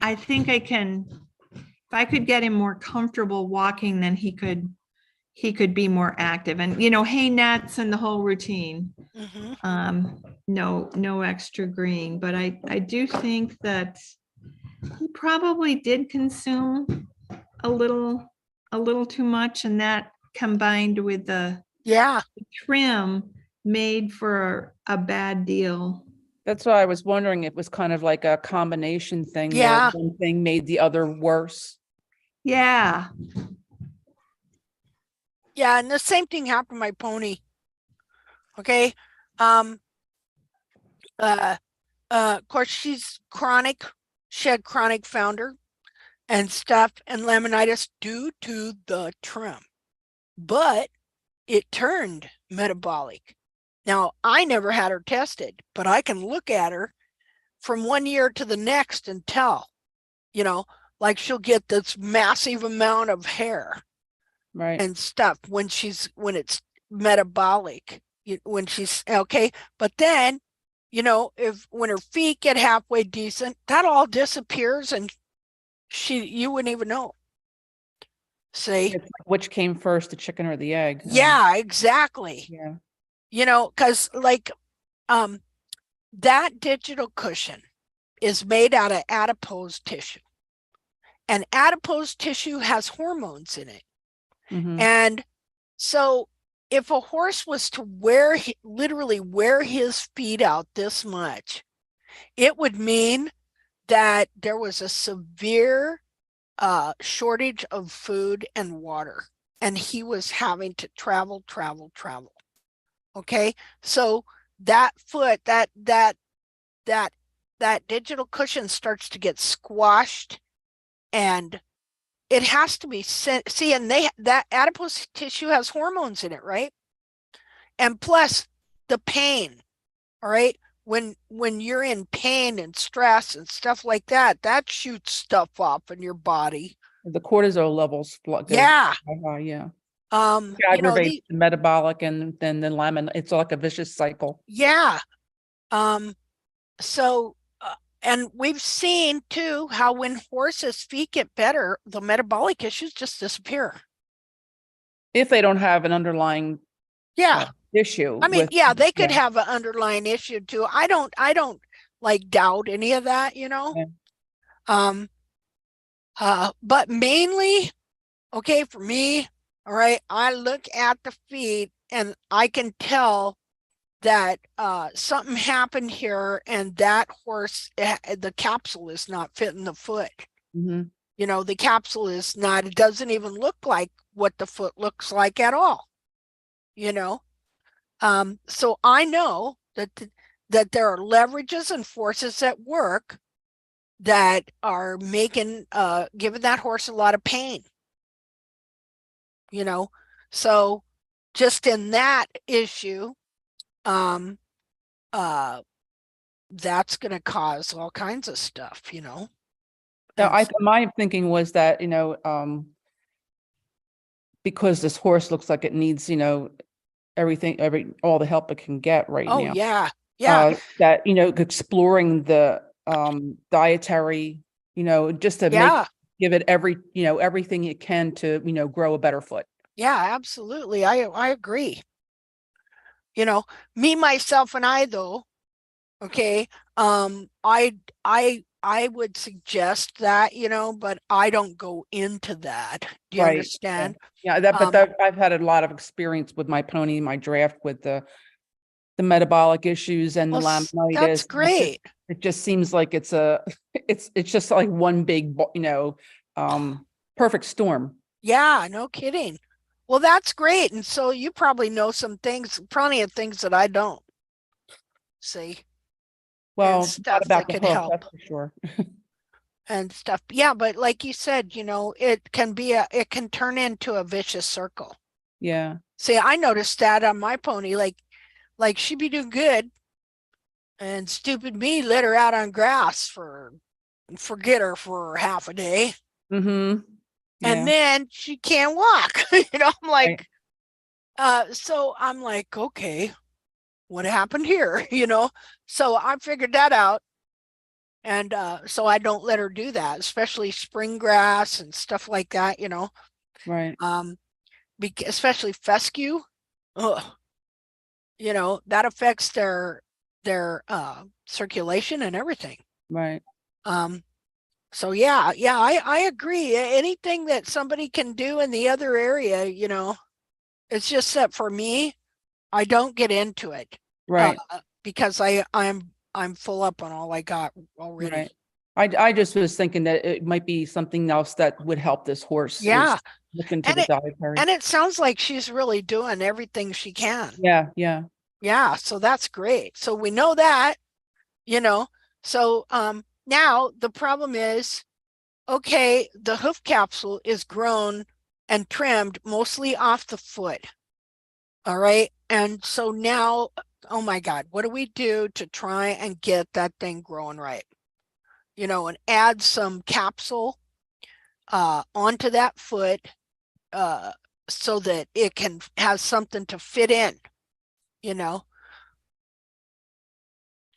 I think if I could get him more comfortable walking, then he could be more active, and, hay nets and the whole routine. Mhm. No extra green, but I do think that he probably did consume a little too much, and that combined with the Yeah, trim made for a bad deal. That's why I was wondering, it was kind of like a combination thing where Yeah. one thing made the other worse. Yeah. yeah, and the same thing happened to my pony. Okay. Um, of course, she's chronic. She had chronic founder and stuff and laminitis due to the trim, but it turned metabolic. Now, I never had her tested, but I can look at her from 1 year to the next and tell, like she'll get this massive amount of hair Right. and stuff when it's metabolic, when she's okay. But then, when her feet get halfway decent, that all disappears and you wouldn't even know. See? It's like which came first, the chicken or the egg? Yeah, exactly. Yeah. Because that digital cushion is made out of adipose tissue. And adipose tissue has hormones in it. Mhm. And so if a horse was to literally wear his feet out this much, it would mean that there was a severe shortage of food and water, and he was having to travel. Okay, so that foot, that digital cushion starts to get squashed, and it has to be sent. See, and that adipose tissue has hormones in it, right? And plus the pain, all right? When you're in pain and stress and stuff like that, that shoots stuff off in your body. The cortisol levels go Yeah. high, yeah. It Aggravates the metabolic and then the laminin. It's like a vicious cycle. Yeah. So, and we've seen too how when horses' feet get better, the metabolic issues just disappear. If they don't have an underlying Yeah. issue. I mean, with- they could have an underlying issue too. I don't like doubt any of that, Yeah. But mainly, okay, for me, all right, I look at the feet and I can tell that something happened here, and that horse, the capsule is not fitting the foot. Mhm. The capsule is not, it doesn't even look like what the foot looks like at all. So I know that there are leverages and forces at work that are giving that horse a lot of pain. So just in that issue, that's going to cause all kinds of stuff, Now, And my thinking was that, because this horse looks like it needs, everything, all the help it can get right oh now. yeah, That, exploring the dietary, just to give it everything it can to, grow a better foot. yeah, absolutely. I agree. Me, myself, and I, though, okay, I would suggest that, but I don't go into that. Do you Right, understand? Yeah, I've had a lot of experience with my pony, my draft, with the metabolic issues and the Well, laminitis. that's great. It just seems like it's just like one big, perfect storm. Yeah, no kidding. Well, that's great. And so you probably know plenty of things that I don't. See, Well, stuff not about that the could hoof, help. that's for sure. and stuff. Yeah, but like you said, it can turn into a vicious circle. Yeah. See, I noticed that on my pony, like she'd be doing good, and stupid me let her out on grass forget her for half a day. Mm-hmm. And then she can't walk. I'm like, Right. So I'm like, okay, what happened here? So I figured that out. And so I don't let her do that, especially spring grass and stuff like that, Right, um, especially fescue. Ugh, that affects their circulation and everything. right. Um, so yeah, I agree. Anything that somebody can do in the other area, it's just that for me, I don't get into it. Right, Because I'm full up on all I got already. right. I just was thinking that it might be something else that would help this horse. is Yeah. Look into And the it dietary. and it sounds like she's really doing everything she can. Yeah, yeah, Yeah, so that's great. So we know that, you know. So now the problem is, okay, the hoof capsule is grown and trimmed mostly off the foot. All right. And so now, oh my God, what do we do to try and get that thing growing right? And add some capsule onto that foot so that it can have something to fit in, you know,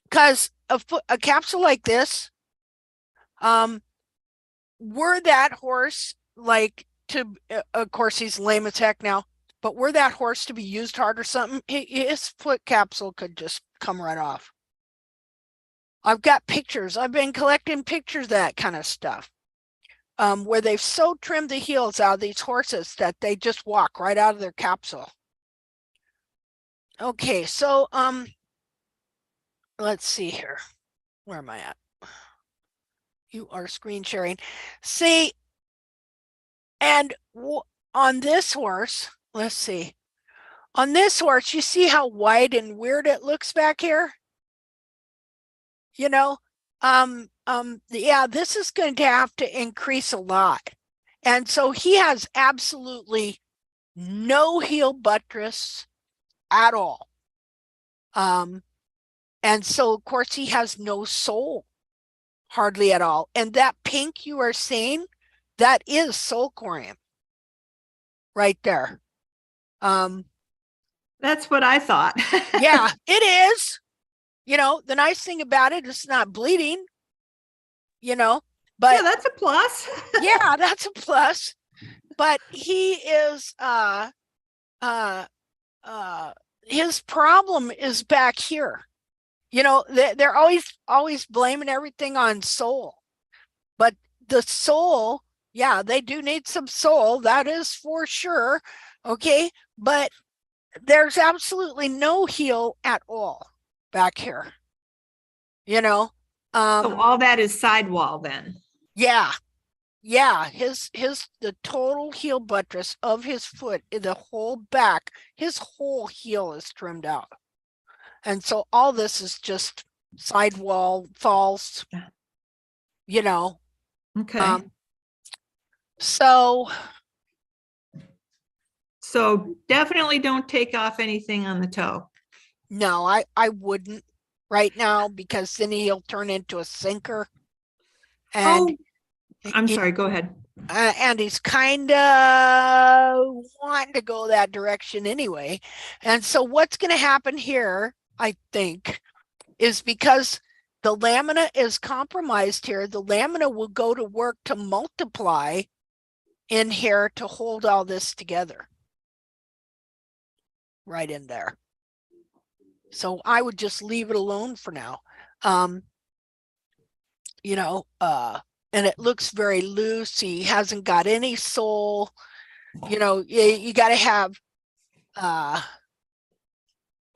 because a capsule like this, were that horse like to, of course, he's lame as heck now, but were that horse to be used hard or something, his foot capsule could just come right off. I've got pictures. I've been collecting pictures of that kind of stuff. Where they've so trimmed the heels out of these horses that they just walk right out of their capsule. Okay, so let's see here. Where am I at? You are screen sharing. See, and on this horse, let's see. On this horse, you see how wide and weird it looks back here? Yeah, this is going to have to increase a lot. And so he has absolutely no heel buttress at all. And so of course he has no sole hardly at all. And that pink you are seeing, that is sole corium right there. That's what I thought. Yeah, it is. The nice thing about it, it's not bleeding, but Yeah, that's a plus. yeah, that's a plus. But he is his problem is back here. They're always blaming everything on sole, but the sole, yeah, they do need some sole, that is for sure. Okay, but there's absolutely no heel at all back here. So all that is sidewall then. Yeah, the total heel buttress of his foot, the whole back, his whole heel is trimmed out. And so all this is just sidewall false, Okay. So So definitely don't take off anything on the toe. no, I wouldn't right now, because then he'll turn into a sinker. And I'm sorry, go ahead. and he's kind of wanting to go that direction anyway. And so what's going to happen here, I think, is because the lamina is compromised here, the lamina will go to work to multiply in here to hold all this together. Right in there. So I would just leave it alone for now. And it looks very loose. He hasn't got any sole. You got to have,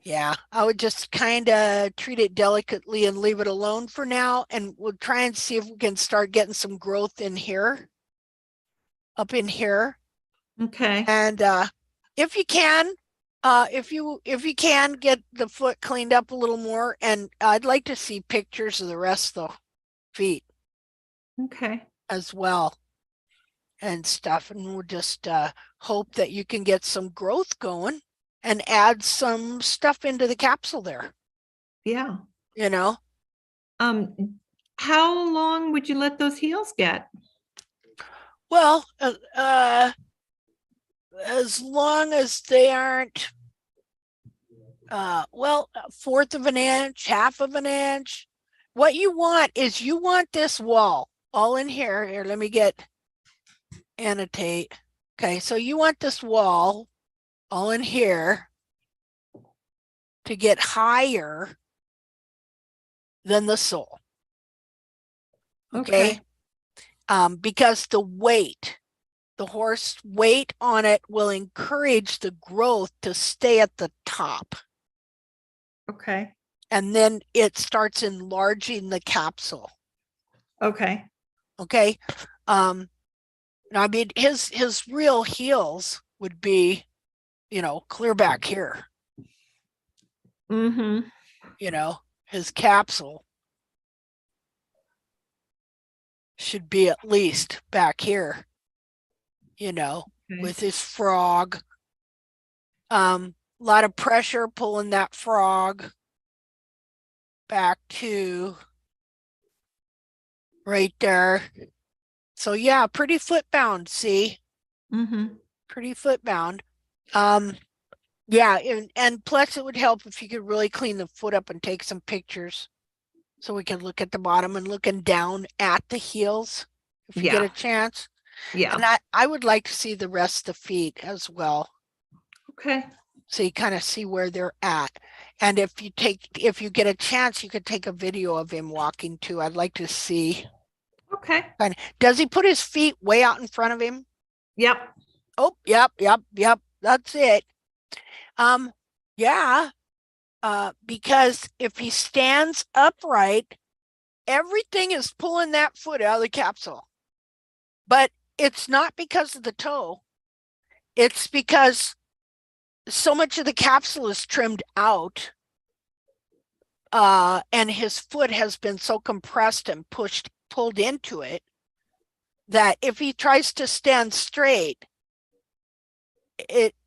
yeah, I would just kind of treat it delicately and leave it alone for now. And we'll try and see if we can start getting some growth in here, up in here. Okay. And if you can, if you can get the foot cleaned up a little more, and I'd like to see pictures of the rest of the feet Okay. as well and stuff, and we'll just hope that you can get some growth going and add some stuff into the capsule there. Yeah. How long would you let those heels get? Well, as long as they aren't, well, a fourth of an inch, half of an inch. What you want is you want this wall all in here. Here, let me get annotate. Okay, so you want this wall all in here to get higher than the sole. Okay. Because the weight, the horse weight on it will encourage the growth to stay at the top. Okay. And then it starts enlarging the capsule. Okay. Okay. I mean, his real heels would be, clear back here, Mm-hmm. his capsule should be at least back here, with his frog. A lot of pressure pulling that frog back to right there. So yeah, pretty foot bound, see? Mm-hmm. Pretty foot bound. Yeah, and plus it would help if you could really clean the foot up and take some pictures so we can look at the bottom and looking down at the heels if you get Yeah. a chance. Yeah. And I would like to see the rest of the feet as well. Okay. So you kind of see where they're at. And if you get a chance, you could take a video of him walking too. I'd like to see. Okay. Does he put his feet way out in front of him? Yep. Oh, yep. That's it. Yeah. Because if he stands upright, everything is pulling that foot out of the capsule. But it's not because of the toe. It's because so much of the capsule is trimmed out. And his foot has been so compressed and pulled into it that if he tries to stand straight,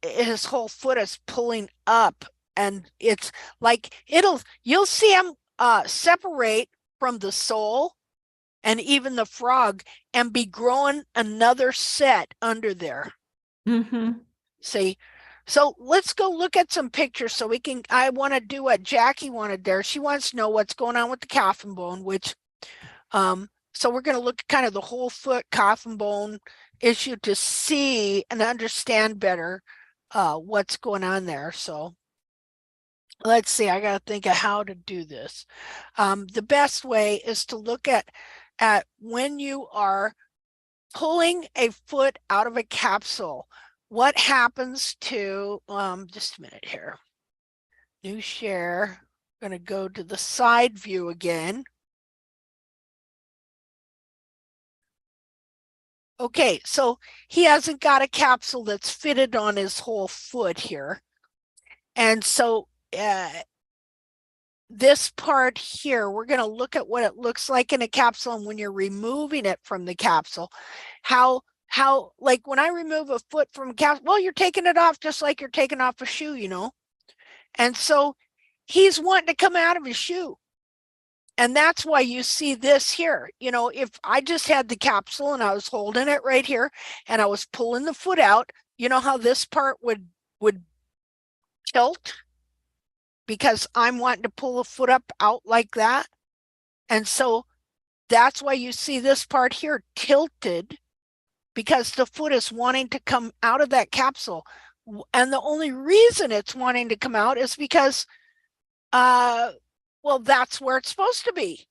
his whole foot is pulling up, and it's like you'll see him separate from the sole and even the frog and be growing another set under there. Mm-hmm. See, so let's go look at some pictures so I want to do what Jackie wanted there. She wants to know what's going on with the calf and bone, which so we're going to look at kind of the whole foot calf and bone issue to see and understand better what's going on there. So let's see, I got to think of how to do this. The best way is to look at when you are pulling a foot out of a capsule, what happens to, just a minute here, new share, I'm going to go to the side view again. Okay, so he hasn't got a capsule that's fitted on his whole foot here. And so this part here, we're going to look at what it looks like in a capsule, and when you're removing it from the capsule, how like when I remove a foot from a capsule, well, you're taking it off just like you're taking off a shoe, And so he's wanting to come out of his shoe. And that's why you see this here. If I just had the capsule and I was holding it right here and I was pulling the foot out, you know how this part would tilt because I'm wanting to pull the foot up out like that. And so that's why you see this part here tilted, because the foot is wanting to come out of that capsule. And the only reason it's wanting to come out is because well, that's where it's supposed to be.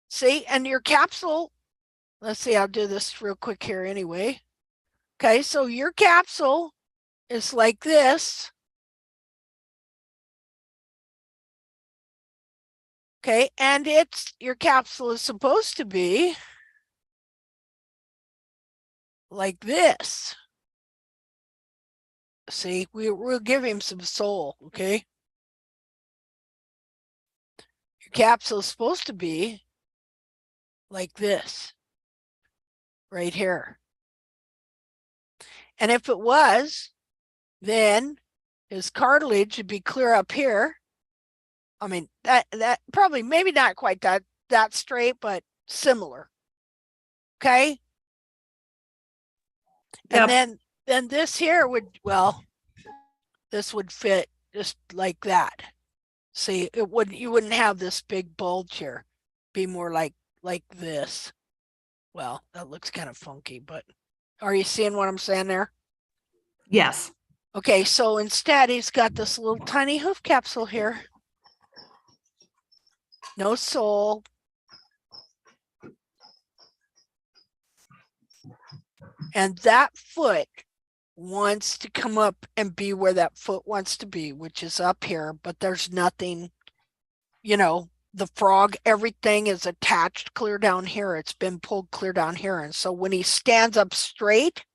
See, and your capsule, let's see, I'll do this real quick here anyway. Okay, so your capsule is like this. Okay, and your capsule is supposed to be like this. See, we'll give him some soul, okay? Capsule is supposed to be like this right here. And if it was, then his cartilage would be clear up here. I mean, that probably maybe not quite that straight, but similar. Okay. Yep. And then then this here would, well, this would fit just like that. See, it wouldn't, you wouldn't have this big bulge here. Be more like this. Well, that looks kind of funky, but are you seeing what I'm saying there? Yes. Okay, so instead he's got this little tiny hoof capsule here. No sole. And that foot wants to come up and be where that foot wants to be, which is up here, but there's nothing, you know, the frog, everything is attached clear down here. It's been pulled clear down here. And so when he stands up straight,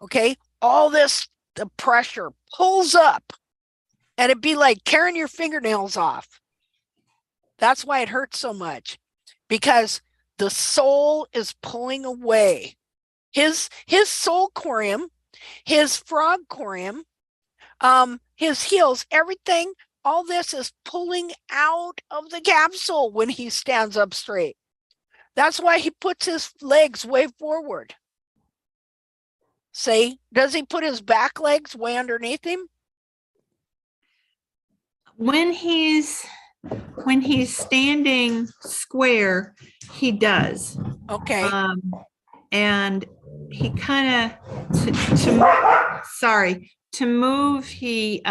okay, all this, the pressure pulls up and it'd be like tearing your fingernails off. That's why it hurts so much, because the sole is pulling away. His sole corium, his frog corium, his heels, everything, all this is pulling out of the capsule when he stands up straight. That's why he puts his legs way forward. See, does he put his back legs way underneath him? When he's standing square, he does. Okay. And he kind of to move, he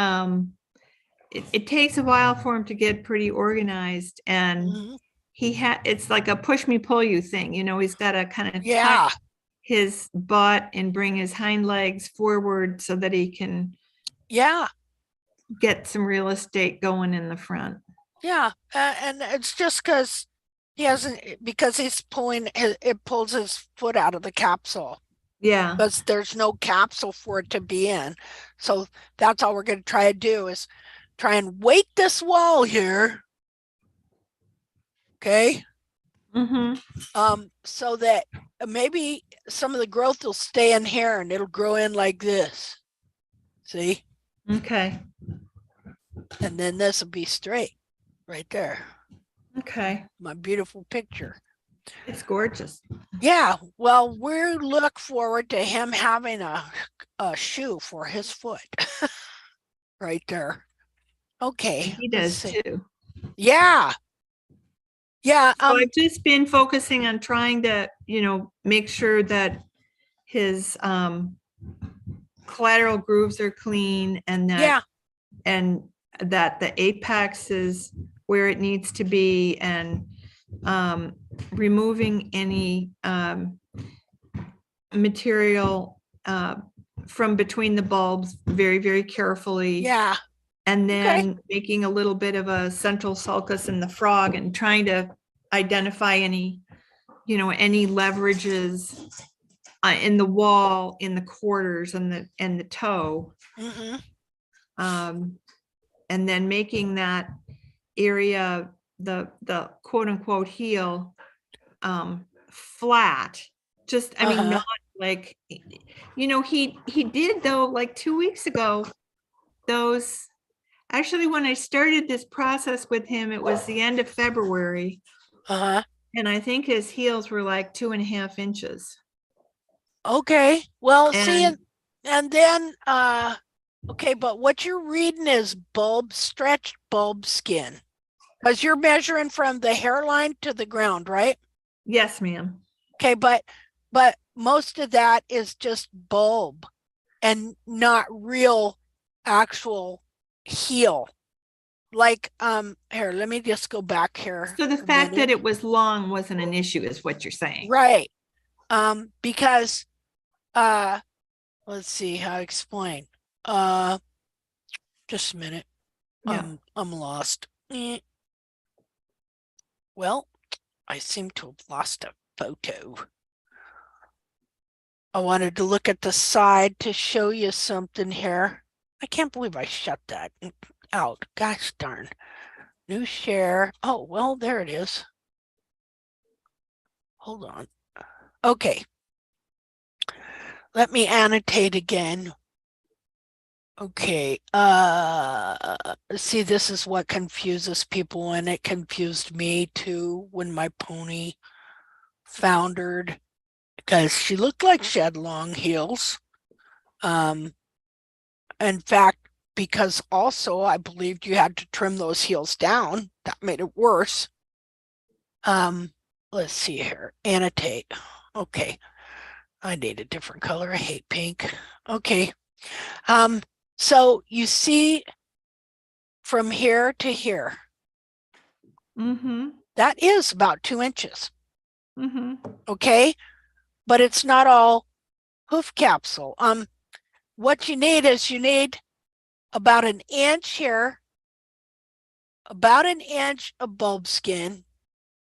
it takes a while for him to get pretty organized, and Mhm. it's like a push me pull you thing, you know. He's got to kind of Yeah. tuck his butt and bring his hind legs forward so that he can Yeah. get some real estate going in the front. Yeah. And it's just because he hasn't, because he's pulling, it pulls his foot out of the capsule. Yeah. Because there's no capsule for it to be in. So that's all we're going to try to do is try and weight this wall here. Okay. Mm-hmm. So that maybe some of the growth will stay in here and it'll grow in like this. See? Okay. And then this will be straight right there. Okay. My beautiful picture. It's gorgeous. Yeah, well, we look forward to him having a shoe for his foot right there. Okay. He let's does see. too. Yeah. Yeah. So I've just been focusing on trying to, you know, make sure that his collateral grooves are clean, and that the apex is where it needs to be, and removing any material from between the bulbs very, very carefully. Yeah. And then making a little bit of a central sulcus in the frog and trying to identify any, you know, any leverages in the wall, in the quarters, and the toe. Mm-hmm. And then making that area, the quote unquote heel, flat. Just, I mean, not like, you know, he did though, like 2 weeks ago, those, actually, when I started this process with him, it was the end of February. And I think his heels were like 2.5 inches. Okay. Well, see, And and then, okay, but what you're reading is stretched bulb skin. Because you're measuring from the hairline to the ground, right? yes, ma'am. Okay, but most of that is just bulb and not real actual heel. Like, here, let me just go back here. So the a fact that minute. it was long wasn't an issue, is what you're saying. Right. Because let's see how to explain. Just a minute. Yeah. I'm lost. Well, I seem to have lost a photo. I wanted to look at the side to show you something here. I can't believe I shut that out. Gosh darn. New share. Oh, well, there it is. Hold on. Okay. Let me annotate again. Okay. See, this is what confuses people, and it confused me too when my pony foundered, because she looked like she had long heels. In fact, because also I believed you had to trim those heels down, that made it worse. Let's see here, annotate. Okay, I need a different color. I hate pink. Okay, so you see from here to here, Mm-hmm. that is about 2 inches. Mm-hmm. Okay, but it's not all hoof capsule. What you need is you need about 1 inch here, about 1 inch of bulb skin,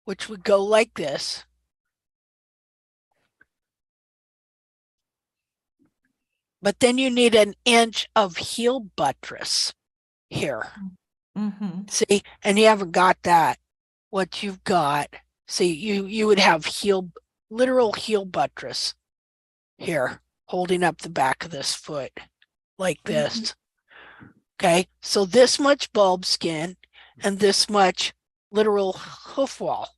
which would go like this. But then you need 1 inch of heel buttress here. Mm-hmm. See, and you haven't got that. What you've got, see, you would have literal heel buttress here, holding up the back of this foot like this. Okay, so this much bulb skin and this much literal hoof wall.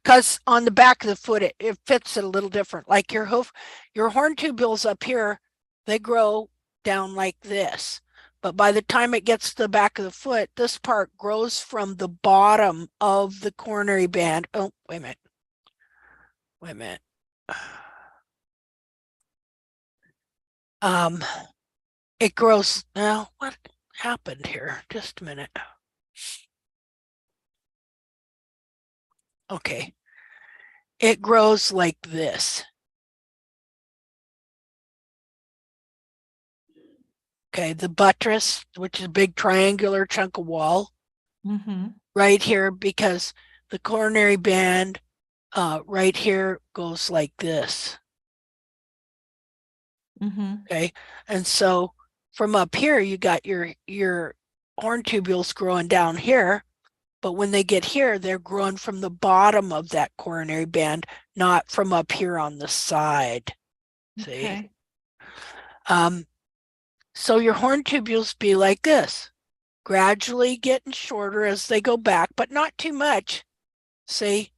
Because on the back of the foot, it fits it a little different. Like your horn tubules up here, they grow down like this. But by the time it gets to the back of the foot, this part grows from the bottom of the coronary band. Oh, wait a minute. Wait a minute. It grows now. What happened here? Just a minute. Okay. It grows like this. Okay, the buttress, which is a big triangular chunk of wall, Mm-hmm. right here, because the coronary band right here goes like this. Mm-hmm. Okay, and so from up here, you got your horn tubules growing down here, but when they get here, they're growing from the bottom of that coronary band, not from up here on the side. See? Okay. So your horn tubules be like this, gradually getting shorter as they go back, but not too much. See?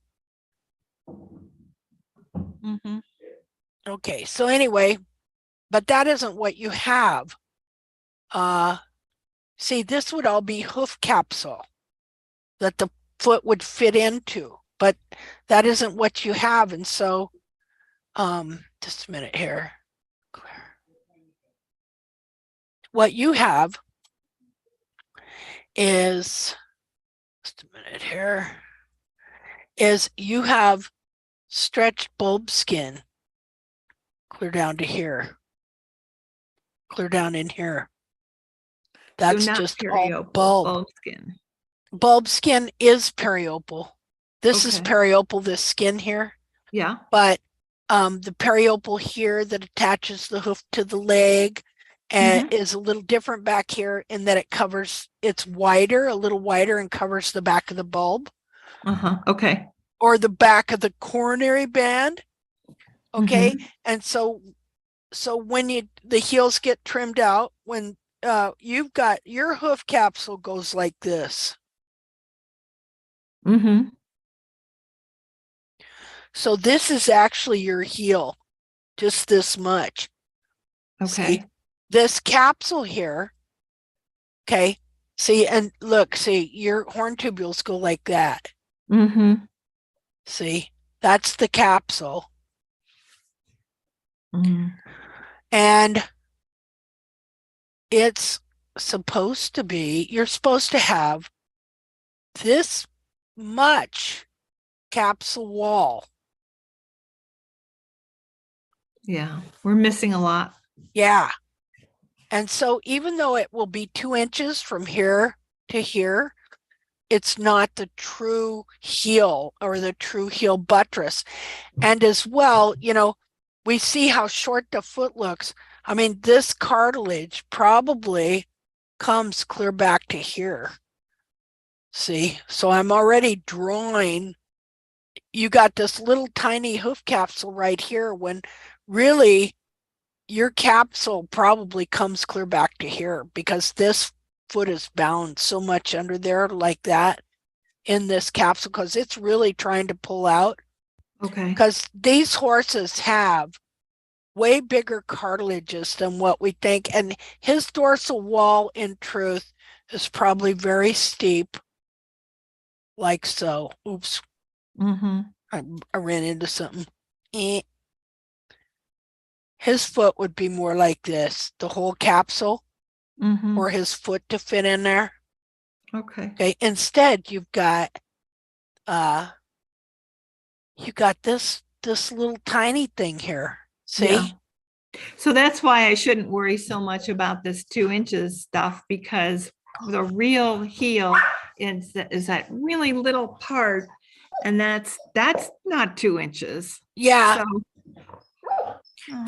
Mm-hmm. Okay, so anyway, but that isn't what you have. See, this would all be hoof capsule that the foot would fit into, but that isn't what you have. And so, just a minute here. What you have is, just a minute here, is you have stretched bulb skin clear down to here, clear down in here. That's So not just all periople, bulb. skin. Bulb skin is periopal. This is Okay. periopal, this skin here, Yeah. but the periopal here that attaches the hoof to the leg Mhm. is a little different back here in that it's wider, a little wider, and covers the back of the bulb Uh-huh. Okay. or the back of the coronary band. Okay, Mhm. and so when the heels get trimmed out, when you've got your hoof capsule goes like this. Mm-hmm. So this is actually your heel, just this much. Okay. See, this capsule here, okay, see, and look, see, your horn tubules go like that. Mm-hmm. See, that's the capsule. Mm-hmm. And it's supposed to be, you're supposed to have this much capsule wall. Yeah. We're missing a lot. Yeah. And so even though it will be 2 inches from here to here, it's not the true heel or the true heel buttress. And as well, we see how short the foot looks. I mean, this cartilage probably comes clear back to here. See, so I'm already drawing. You got this little tiny hoof capsule right here when really your capsule probably comes clear back to here because this foot is bound so much under there like that in this capsule because it's really trying to pull out. Okay. Because these horses have way bigger cartilages than what we think. And his dorsal wall, in truth, is probably very steep, like so. Oops, Mm-hmm. I ran into something. Eh. His foot would be more like this, the whole capsule, Mm-hmm. or his foot to fit in there. Okay. Okay. Instead, you got this little tiny thing here. See? Yeah. So that's why I shouldn't worry so much about this 2 inches stuff, because the real heel is that really little part, and that's not 2 inches. Yeah. So,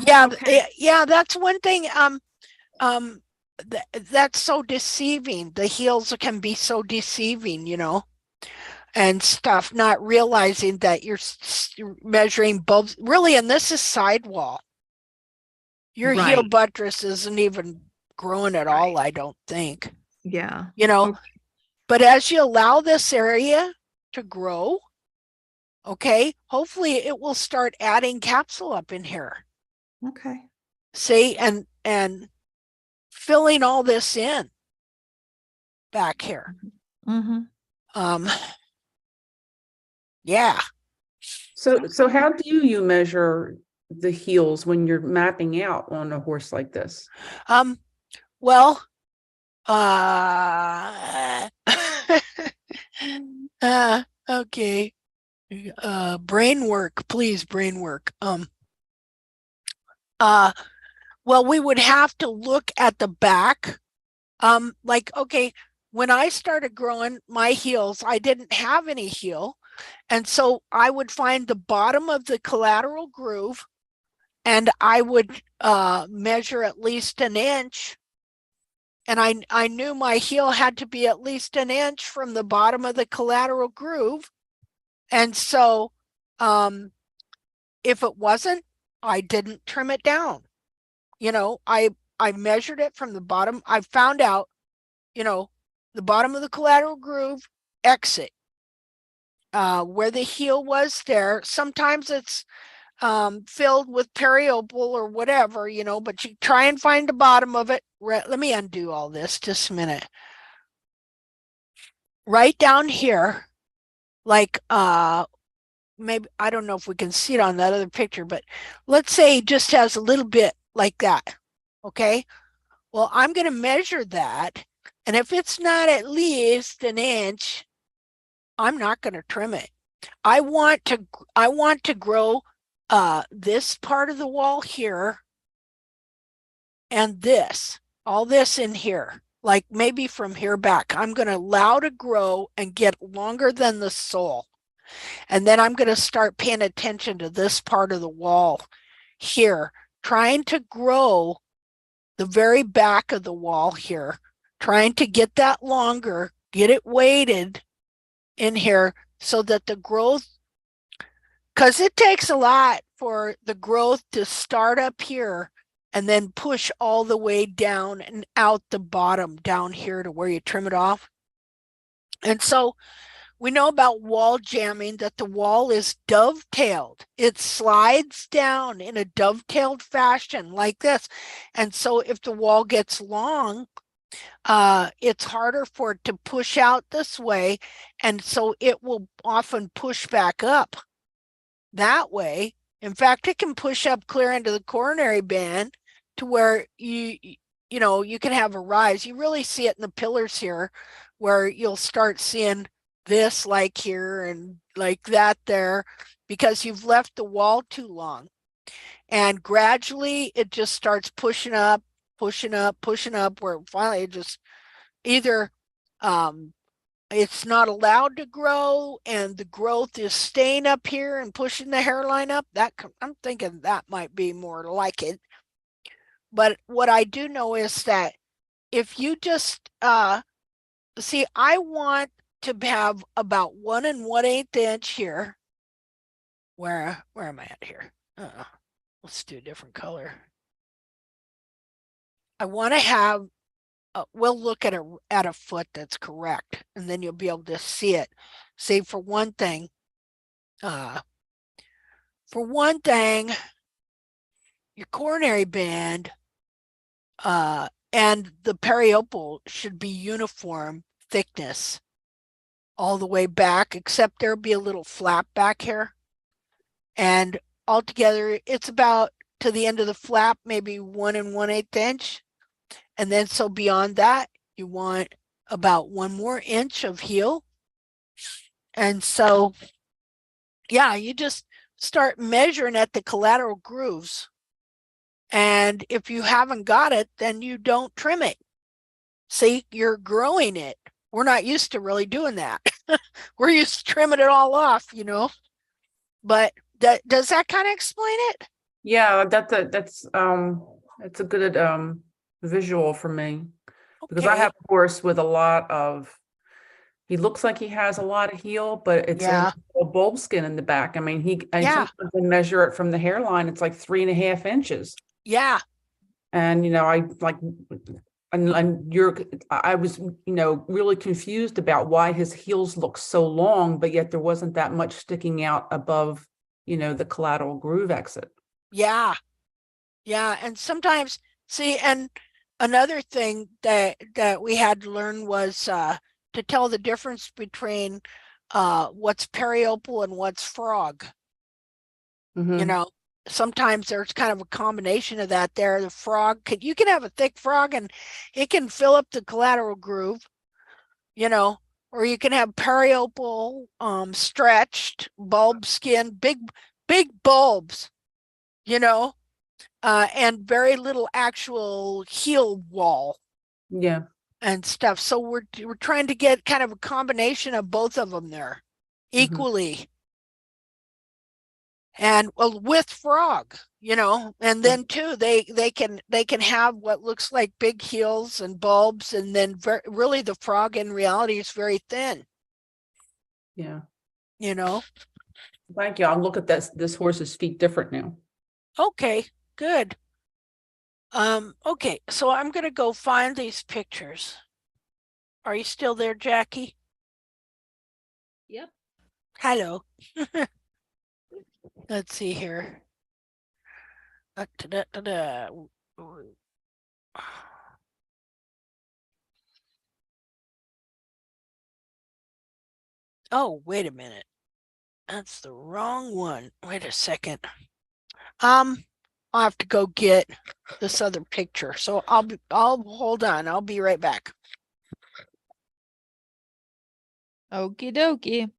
Yeah. okay. Yeah. That's one thing. That's so deceiving. The heels can be so deceiving, and stuff, not realizing that you're measuring both really, and this is sidewall. Your heel Right. buttress isn't even growing at all, I don't think, Yeah. Okay. But as you allow this area to grow, okay, hopefully it will start adding capsule up in here. Okay. See, and filling all this in back here. Mm-hmm. Yeah. So how do you measure the heels when you're mapping out on a horse like this? Well, uh, okay. Brain work, please, brain work. Well, we would have to look at the back. Like, okay, when I started growing my heels, I didn't have any heel. And so I would find the bottom of the collateral groove, and I would measure at least an inch. And I knew my heel had to be at least an inch from the bottom of the collateral groove. And so if it wasn't, I didn't trim it down. I measured it from the bottom. I found out, the bottom of the collateral groove, exit. Where the heel was there. Sometimes it's filled with periopal or whatever, but you try and find the bottom of it. Let me undo all this just a minute. Right down here, like maybe, I don't know if we can see it on that other picture, but let's say it just has a little bit like that. Okay. Well, I'm going to measure that. And if it's not at least an inch, I'm not going to trim it. I want to grow this part of the wall here and all this in here, like maybe from here back. I'm going to allow to grow and get longer than the sole. And then I'm going to start paying attention to this part of the wall here, trying to grow the very back of the wall here, trying to get that longer, get it weighted in here so that the growth, because it takes a lot for the growth to start up here and then push all the way down and out the bottom down here to where you trim it off. And so we know about wall jamming, that the wall is dovetailed. It slides down in a dovetailed fashion like this. And so if the wall gets long, it's harder for it to push out this way. And so it will often push back up that way. In fact, it can push up clear into the coronary band to where you can have a rise. You really see it in the pillars here, where you'll start seeing this like here and like that there, because you've left the wall too long. And gradually it just starts pushing up, where finally it just either it's not allowed to grow and the growth is staying up here and pushing the hairline up. That I'm thinking that might be more like it. But what I do know is that if you just see, I want to have about 1 1/8 inch here. Where am I at here? Let's do a different color. I want to have we'll look at a foot that's correct, and then you'll be able to see it. See, for one thing, your coronary band and the periopal should be uniform thickness all the way back, except there'll be a little flap back here. And altogether, it's about to the end of the flap, maybe 1 1/8 inch. And then so beyond that, you want about 1 more inch of heel. And so, yeah, you just start measuring at the collateral grooves. And if you haven't got it, then you don't trim it. See, you're growing it. We're not used to really doing that. We're used to trimming it all off, you know. But does that kind of explain it? Yeah, that's a good visual for me, because I Okay. have a horse with a lot of, he looks like he has a lot of heel, but it's Yeah. a bulb skin in the back. I mean, I Yeah. sometimes I measure it from the hairline, it's like 3.5 inches. Yeah. And, I like, and I was, really confused about why his heels look so long, but yet there wasn't that much sticking out above, the collateral groove exit. Yeah. Yeah. And sometimes, see, and another thing that we had to learn was to tell the difference between what's periopal and what's frog. Mhm. Sometimes there's kind of a combination of that there. The frog you can have a thick frog and it can fill up the collateral groove, or you can have periopal stretched bulb skin, big bulbs, and very little actual heel wall Yeah. and stuff. So we're trying to get kind of a combination of both of them there Mhm. equally. And well, with frog, and then too, they can have what looks like big heels and bulbs, and then really the frog in reality is very thin, Yeah. you know. Thank you. I'll look at this horse's feet different now. Okay, good. Okay, so I'm gonna go find these pictures. Are you still there, Jackie? Yep. Hello. Let's see here. Da-da-da-da. Oh, wait a minute. That's the wrong one. Wait a second. I'll have to go get this other picture. So I'll hold on. I'll be right back. Okie dokie.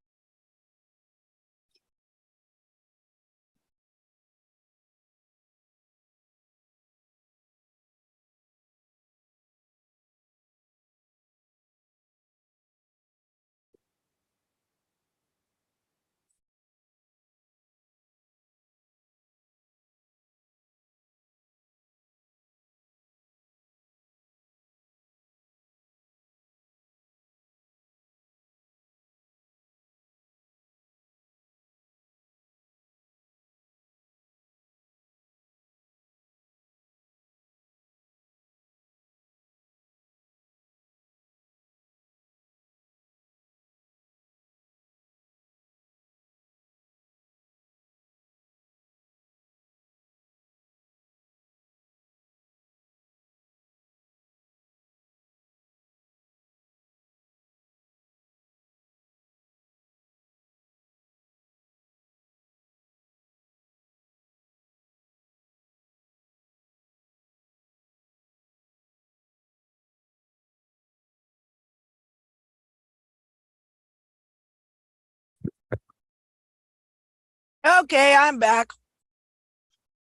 Okay, I'm back.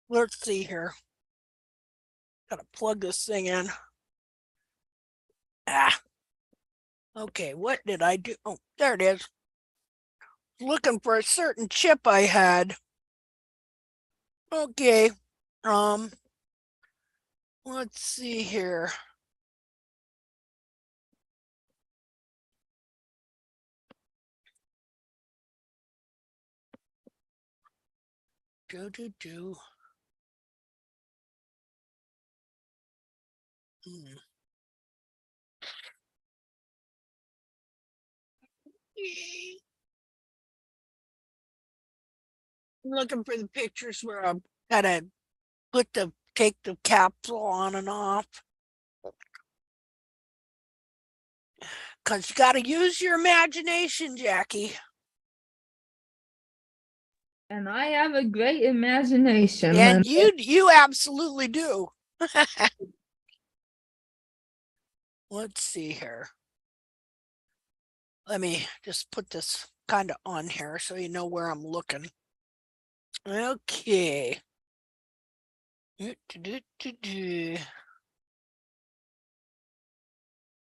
Let's see here. Gotta plug this thing in. Okay, what did I do? Oh, there it is. Looking for a certain chip I had. Okay. Let's see here. Do. Hmm. I'm looking for the pictures where I've got a take the capsule on and off. Because you got to use your imagination, Jackie. And I have a great imagination. And you absolutely do. Let's see here. Let me just put this kind of on here so you know where I'm looking. Okay.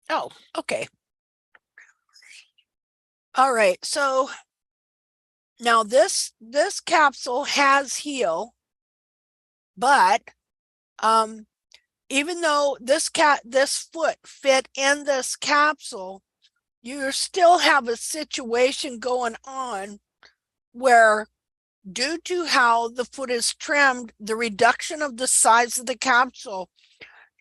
Oh, okay. All right. So now this capsule has heel, but even though this foot fit in this capsule, you still have a situation going on where, due to how the foot is trimmed, the reduction of the size of the capsule,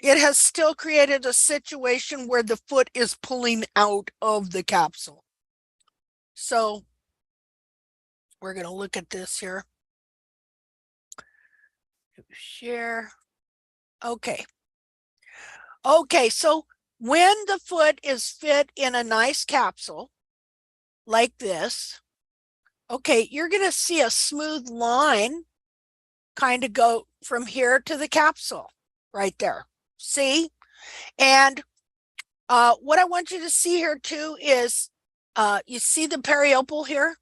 it has still created a situation where the foot is pulling out of the capsule. So we're going to look at this here. Share. Okay. Okay, so when the foot is fit in a nice capsule like this, okay, you're going to see a smooth line kind of go from here to the capsule right there. See? And what I want you to see here too is, you see the periopal here?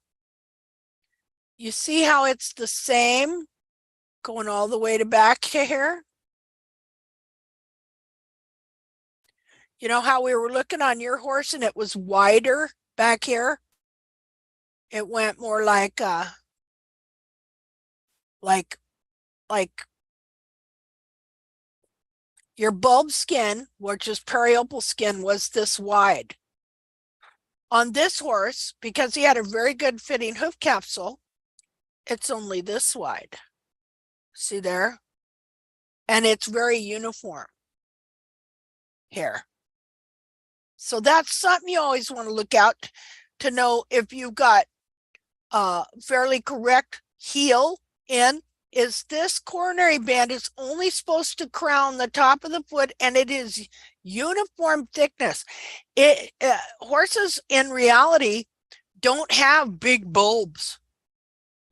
You see how it's the same going all the way to back here? You know how we were looking on your horse and it was wider back here? It went more like your bulb skin, which is periopal skin, was this wide. On this horse, because he had a very good fitting hoof capsule, it's only this wide. See there? And it's very uniform here. So that's something you always want to look out to know if you've got fairly correct heel in. Is this coronary band is only supposed to crown the top of the foot, and it is uniform thickness. Horses in reality don't have big bulbs.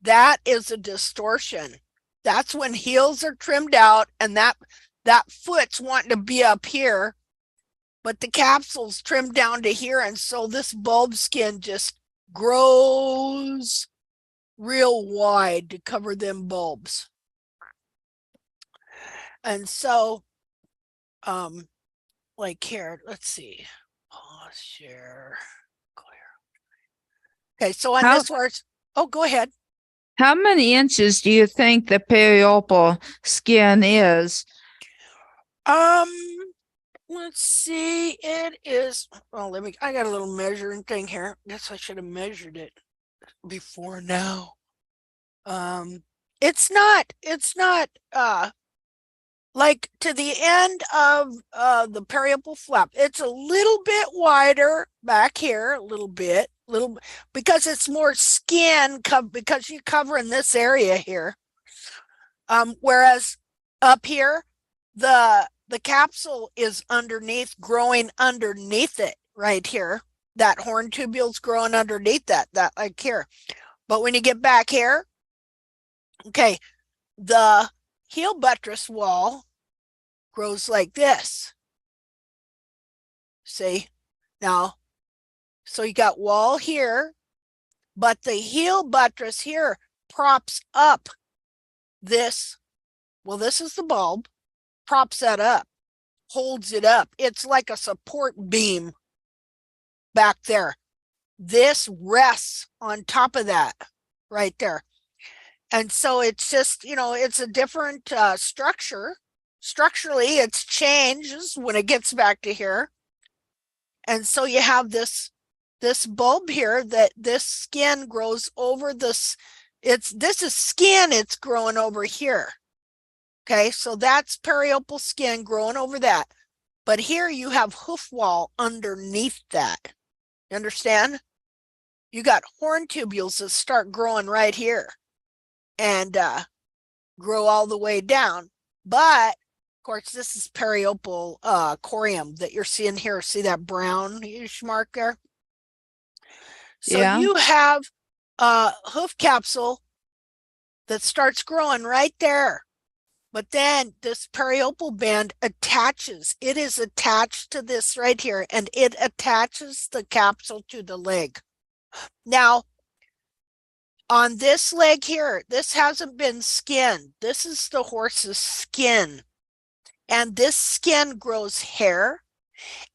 That is a distortion. That's when heels are trimmed out and that foot's wanting to be up here, but the capsule's trimmed down to here, and so this bulb skin just grows real wide to cover them bulbs. And so like here, let's see, pause, share, clear. Okay, so on this horse, oh, go ahead. How many inches do you think the periopal skin is? Let's see, it is, well, I got a little measuring thing here. Guess I should have measured it before now. It's not like to the end of the periopal flap. It's a little bit wider back here, a little bit, because it's more skin because you're covering this area here. Whereas up here, the capsule is underneath, growing underneath it right here. That horn tubule's growing underneath that like here. But when you get back here, okay, the heel buttress wall grows like this. See? Now, so you got wall here, but the heel buttress here props up this. Well, this is the bulb, props that up, holds it up. It's like a support beam back there. This rests on top of that right there. And so it's just, it's a different structure. Structurally, it's changes when it gets back to here. And so you have this bulb here that this skin grows over this. This is skin, it's growing over here. Okay, so that's periopal skin growing over that. But here you have hoof wall underneath that. You understand? You got horn tubules that start growing right here and grow all the way down. But of course, this is periopal corium that you're seeing here. See that brownish mark there? So Yeah. you have a hoof capsule that starts growing right there. But then this periopal band attaches. It is attached to this right here, and it attaches the capsule to the leg. Now, on this leg here, this hasn't been skinned. This is the horse's skin. And this skin grows hair.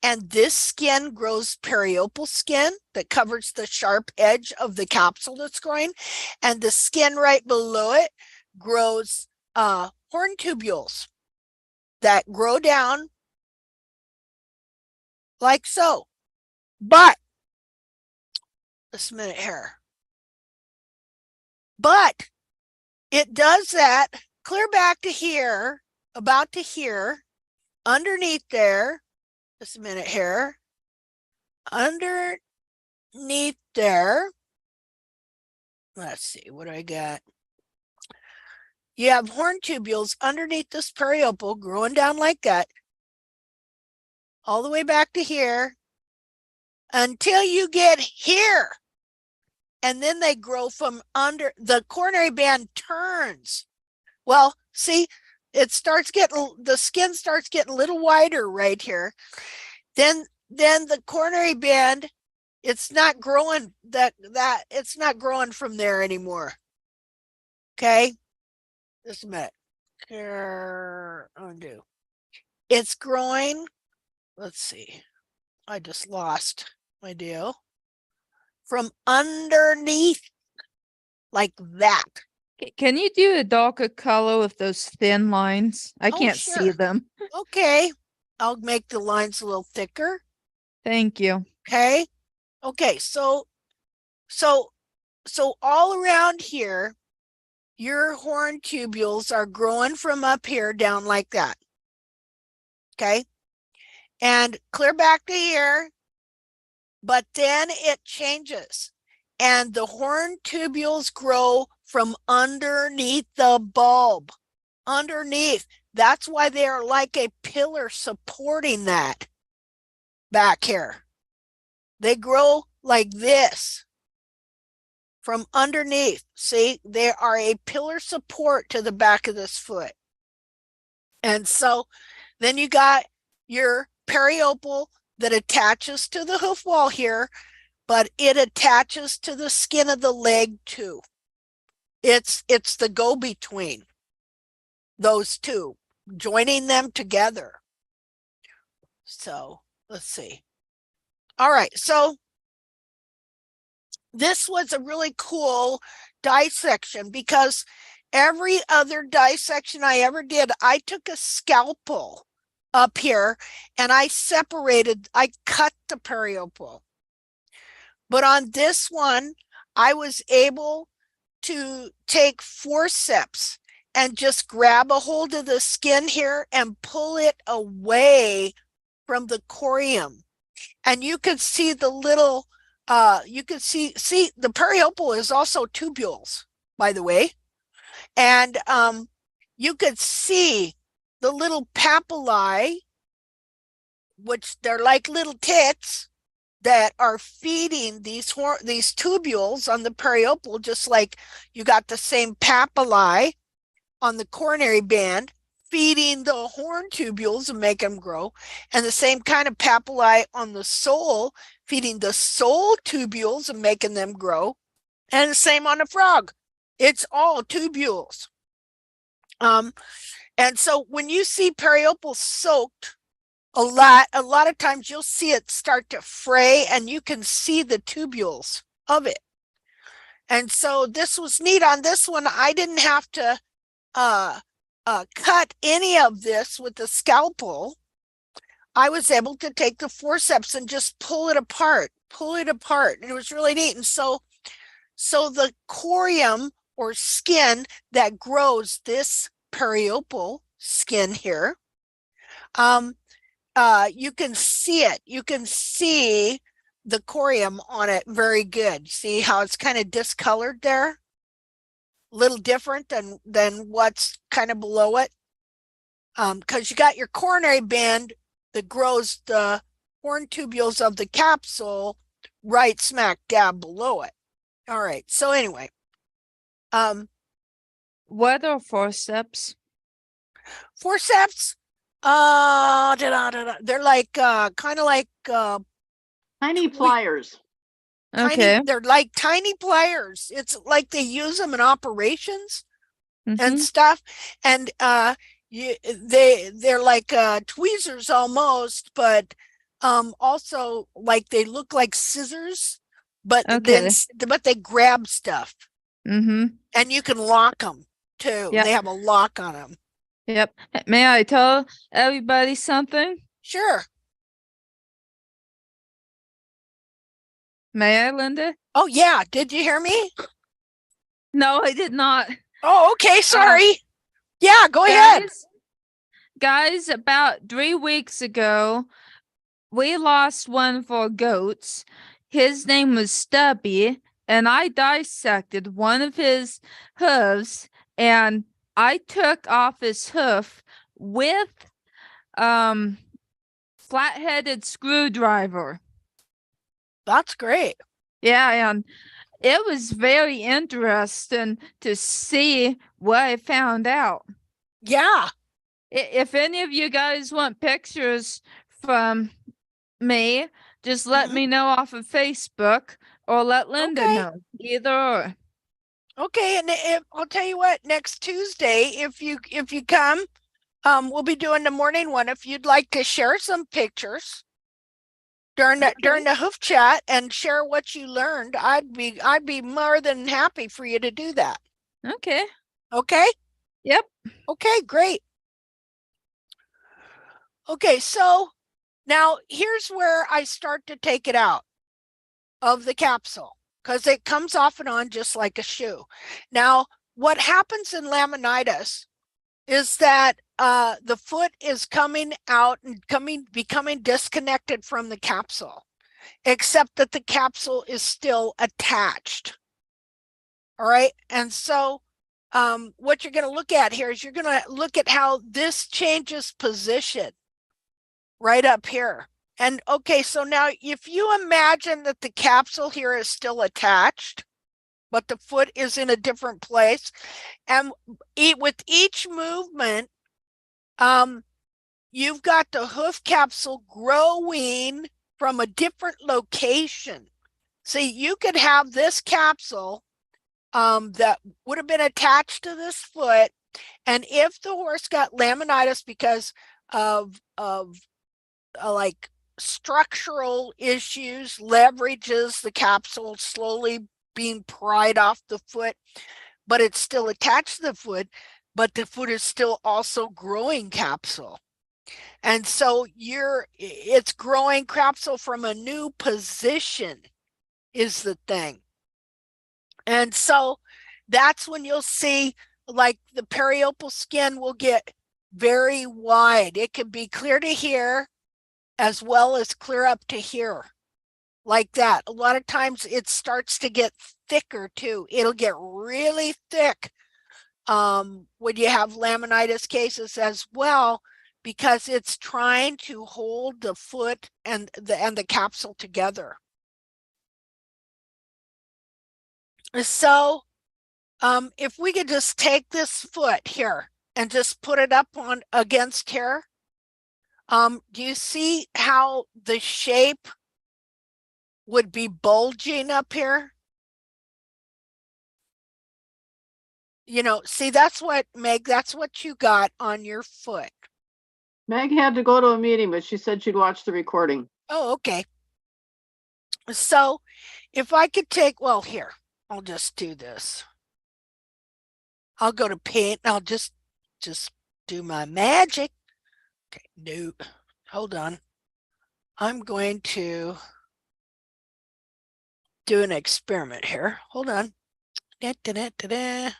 And this skin grows periopal skin that covers the sharp edge of the capsule that's growing. And the skin right below it grows horn tubules that grow down like so. But, just a minute here. But it does that clear back to here, about to here, underneath there, just a minute here, underneath there. Let's see, what do I got? You have horn tubules underneath this periopal growing down like that, all the way back to here, until you get here. And then they grow from under, the coronary band turns. Well, see, it starts getting, the skin starts getting a little wider right here. Then the coronary band, it's not growing it's not growing from there anymore. Okay, just a minute. Undo. It's growing. Let's see. I just lost my deal. From underneath, like that. Can you do a darker color with those thin lines? I Oh, can't see sure. them. Okay, I'll make the lines a little thicker. Thank you. Okay. Okay, so all around here, your horn tubules are growing from up here down like that. Okay. And clear back to here, but then it changes. And the horn tubules grow from underneath the bulb. Underneath. That's why they are like a pillar supporting that back here. They grow like this from underneath. See, they are a pillar support to the back of this foot. And so then you got your periopal that attaches to the hoof wall here, but it attaches to the skin of the leg too. It's the go-between those two, joining them together. So let's see. All right, so this was a really cool dissection because every other dissection I ever did, I took a scalpel up here and I cut the periopal. But on this one, I was able to take forceps and just grab a hold of the skin here and pull it away from the corium. And you could see the little, you could see the periopal is also tubules, by the way. And you could see the little papillae, which they're like little tits that are feeding these tubules on the periopal, just like you got the same papillae on the coronary band feeding the horn tubules and make them grow, and the same kind of papillae on the sole feeding the sole tubules and making them grow, and the same on the frog. It's all tubules. And so when you see periopal soaked, a lot of times you'll see it start to fray and you can see the tubules of it. And so this was neat. On this one, I didn't have to cut any of this with the scalpel. I was able to take the forceps and just pull it apart. And it was really neat. And so the corium or skin that grows this periopal skin here, you can see it. You can see the corium on it very good. See how it's kind of discolored there? A little different than what's kind of below it. because you got your coronary band that grows the horn tubules of the capsule right smack dab below it. All right. So anyway, What are forceps? forceps, they're like kind of like Tiny pliers. Okay. they're like tiny pliers. It's like they use them in operations and Mhm. stuff. And they're like tweezers almost, but also like they look like scissors, but then Okay. but they grab stuff, Mm-hmm. and you can lock them too. Yep. They have a lock on them. Yep. May I tell everybody something? Sure. May I, Linda? Oh yeah, did you hear me? No, I did not. Oh, okay, sorry. Yeah, go ahead. Guys, about 3 weeks ago, we lost one of our goats. His name was Stubby, and I dissected one of his hooves, and I took off his hoof with flat-headed screwdriver. That's great. Yeah, and it was very interesting to see what I found out. Yeah. If any of you guys want pictures from me, just let Mhm. me know off of Facebook or let Linda Okay. know. Either or. Okay, and I'll tell you what, next Tuesday, if you come, we'll be doing the morning one. If you'd like to share some pictures during the hoof chat and share what you learned, I'd be more than happy for you to do that. Okay. Okay? Yep. Okay, great. Okay, so now here's where I start to take it out of the capsule, because it comes off and on just like a shoe. Now, what happens in laminitis is that the foot is coming out and becoming disconnected from the capsule, except that the capsule is still attached. All right. And so what you're going to look at here is you're going to look at how this changes position right up here. And okay, so now if you imagine that the capsule here is still attached, but the foot is in a different place, and with each movement, you've got the hoof capsule growing from a different location. See, you could have this capsule that would have been attached to this foot, and if the horse got laminitis because of like structural issues, leverages the capsule slowly being pried off the foot, but it's still attached to the foot, but the foot is still also growing capsule. And so it's growing capsule from a new position is the thing. And so that's when you'll see like the periopal skin will get very wide. It can be clear to here as well as clear up to here, like that. A lot of times it starts to get thicker too. It'll get really thick when you have laminitis cases as well, because it's trying to hold the foot and the capsule together. So if we could just take this foot here and just put it up on against here, do you see how the shape would be bulging up here? You know, see, that's what, Meg, that's what you got on your foot. Meg had to go to a meeting, but she said she'd watch the recording. Oh, okay. So if I could take, well, here, I'll just do this. I'll go to paint. I'll just do my magic. Okay, no, hold on. I'm going to do an experiment here. Hold on. Da, da, da, da, da.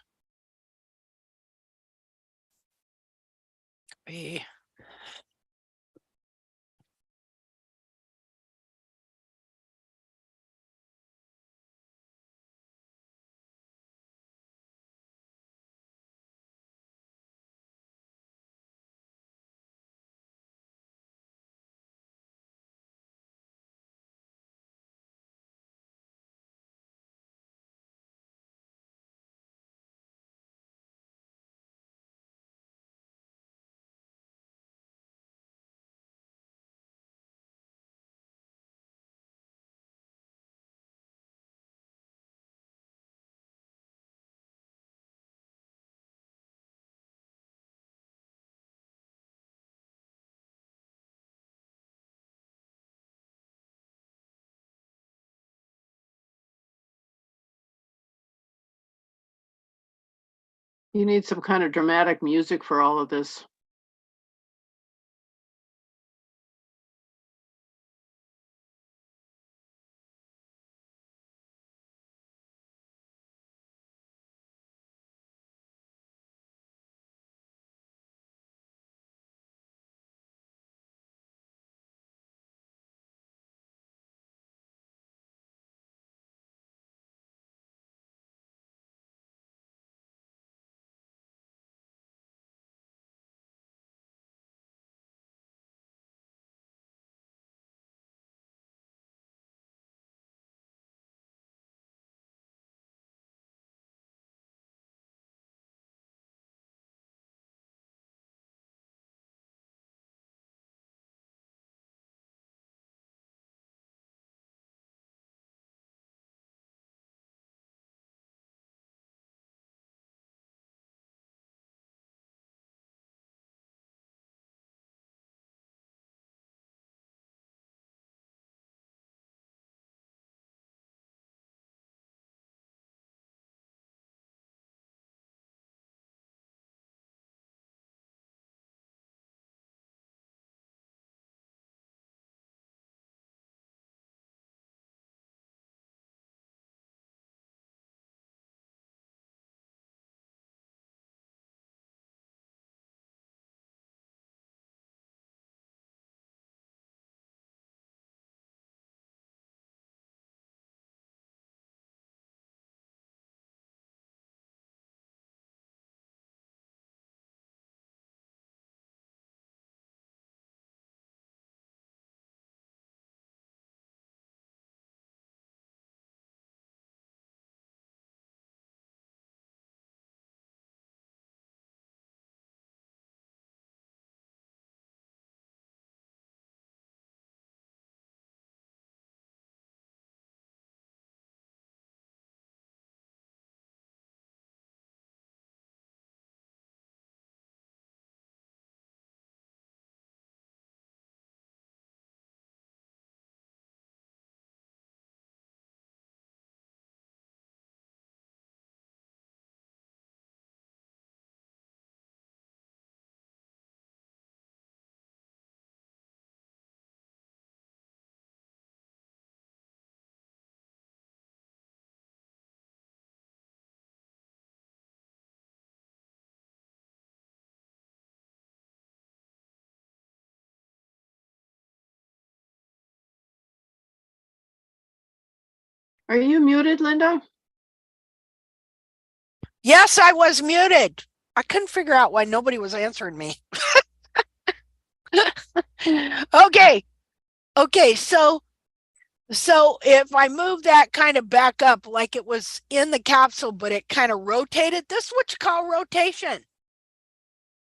You need some kind of dramatic music for all of this. Are you muted, Linda? Yes, I was muted. I couldn't figure out why nobody was answering me. Okay. Okay, so if I move that kind of back up like it was in the capsule, but it kind of rotated, this is what you call rotation.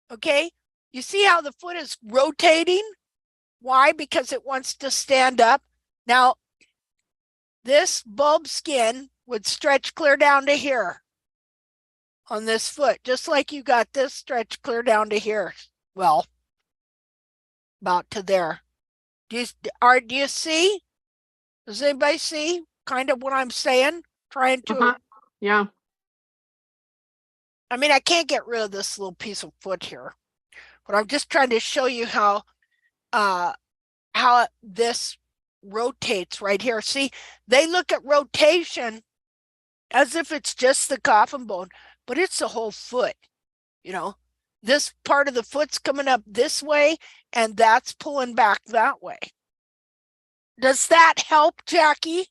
Okay, you see how the foot is rotating? Why? Because it wants to stand up. Now, this bulb skin would stretch clear down to here on this foot, just like you got this stretch clear down to here. Well, about to there. Do you see? Does anybody see kind of what I'm saying? Trying to, Yeah. I mean, I can't get rid of this little piece of foot here, but I'm just trying to show you how this rotates right here. See, they look at rotation as if it's just the coffin bone, but it's the whole foot. You know, this part of the foot's coming up this way and that's pulling back that way. Does that help, Jackie?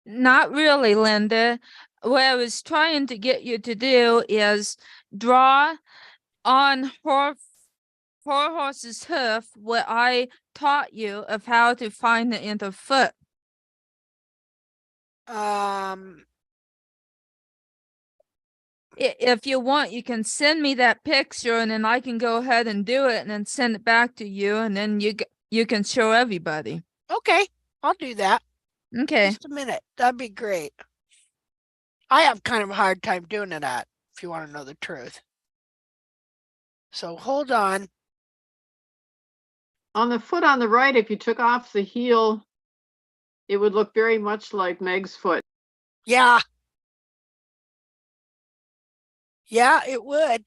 Not really, Linda. What I was trying to get you to do is draw on horse's hoof what I taught you of how to find it in the foot. If you want, you can send me that picture and then I can go ahead and do it and then send it back to you and then you can show everybody. Okay, I'll do that. Okay. Just a minute. That'd be great. I have kind of a hard time doing that, if you want to know the truth. So hold on. On the foot on the right, if you took off the heel, it would look very much like Meg's foot. Yeah. Yeah, it would.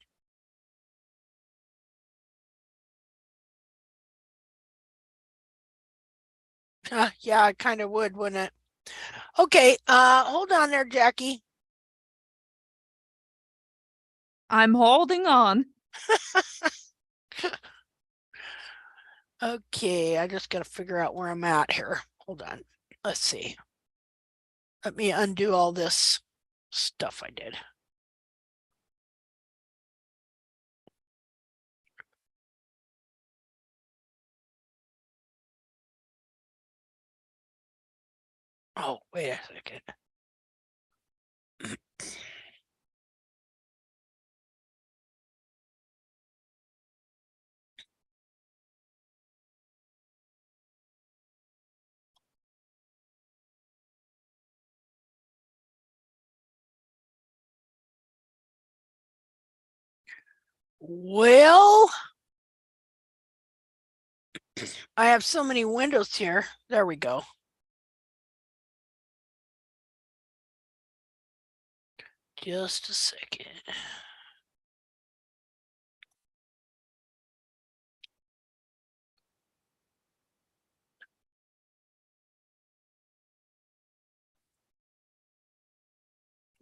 Yeah, it kind of would, wouldn't it? Okay, hold on there, Jackie. I'm holding on. Okay, I just gotta figure out where I'm at here. Hold on. Let's see. Let me undo all this stuff I did. Oh, wait a second. Well, I have so many windows here. There we go. Just a second.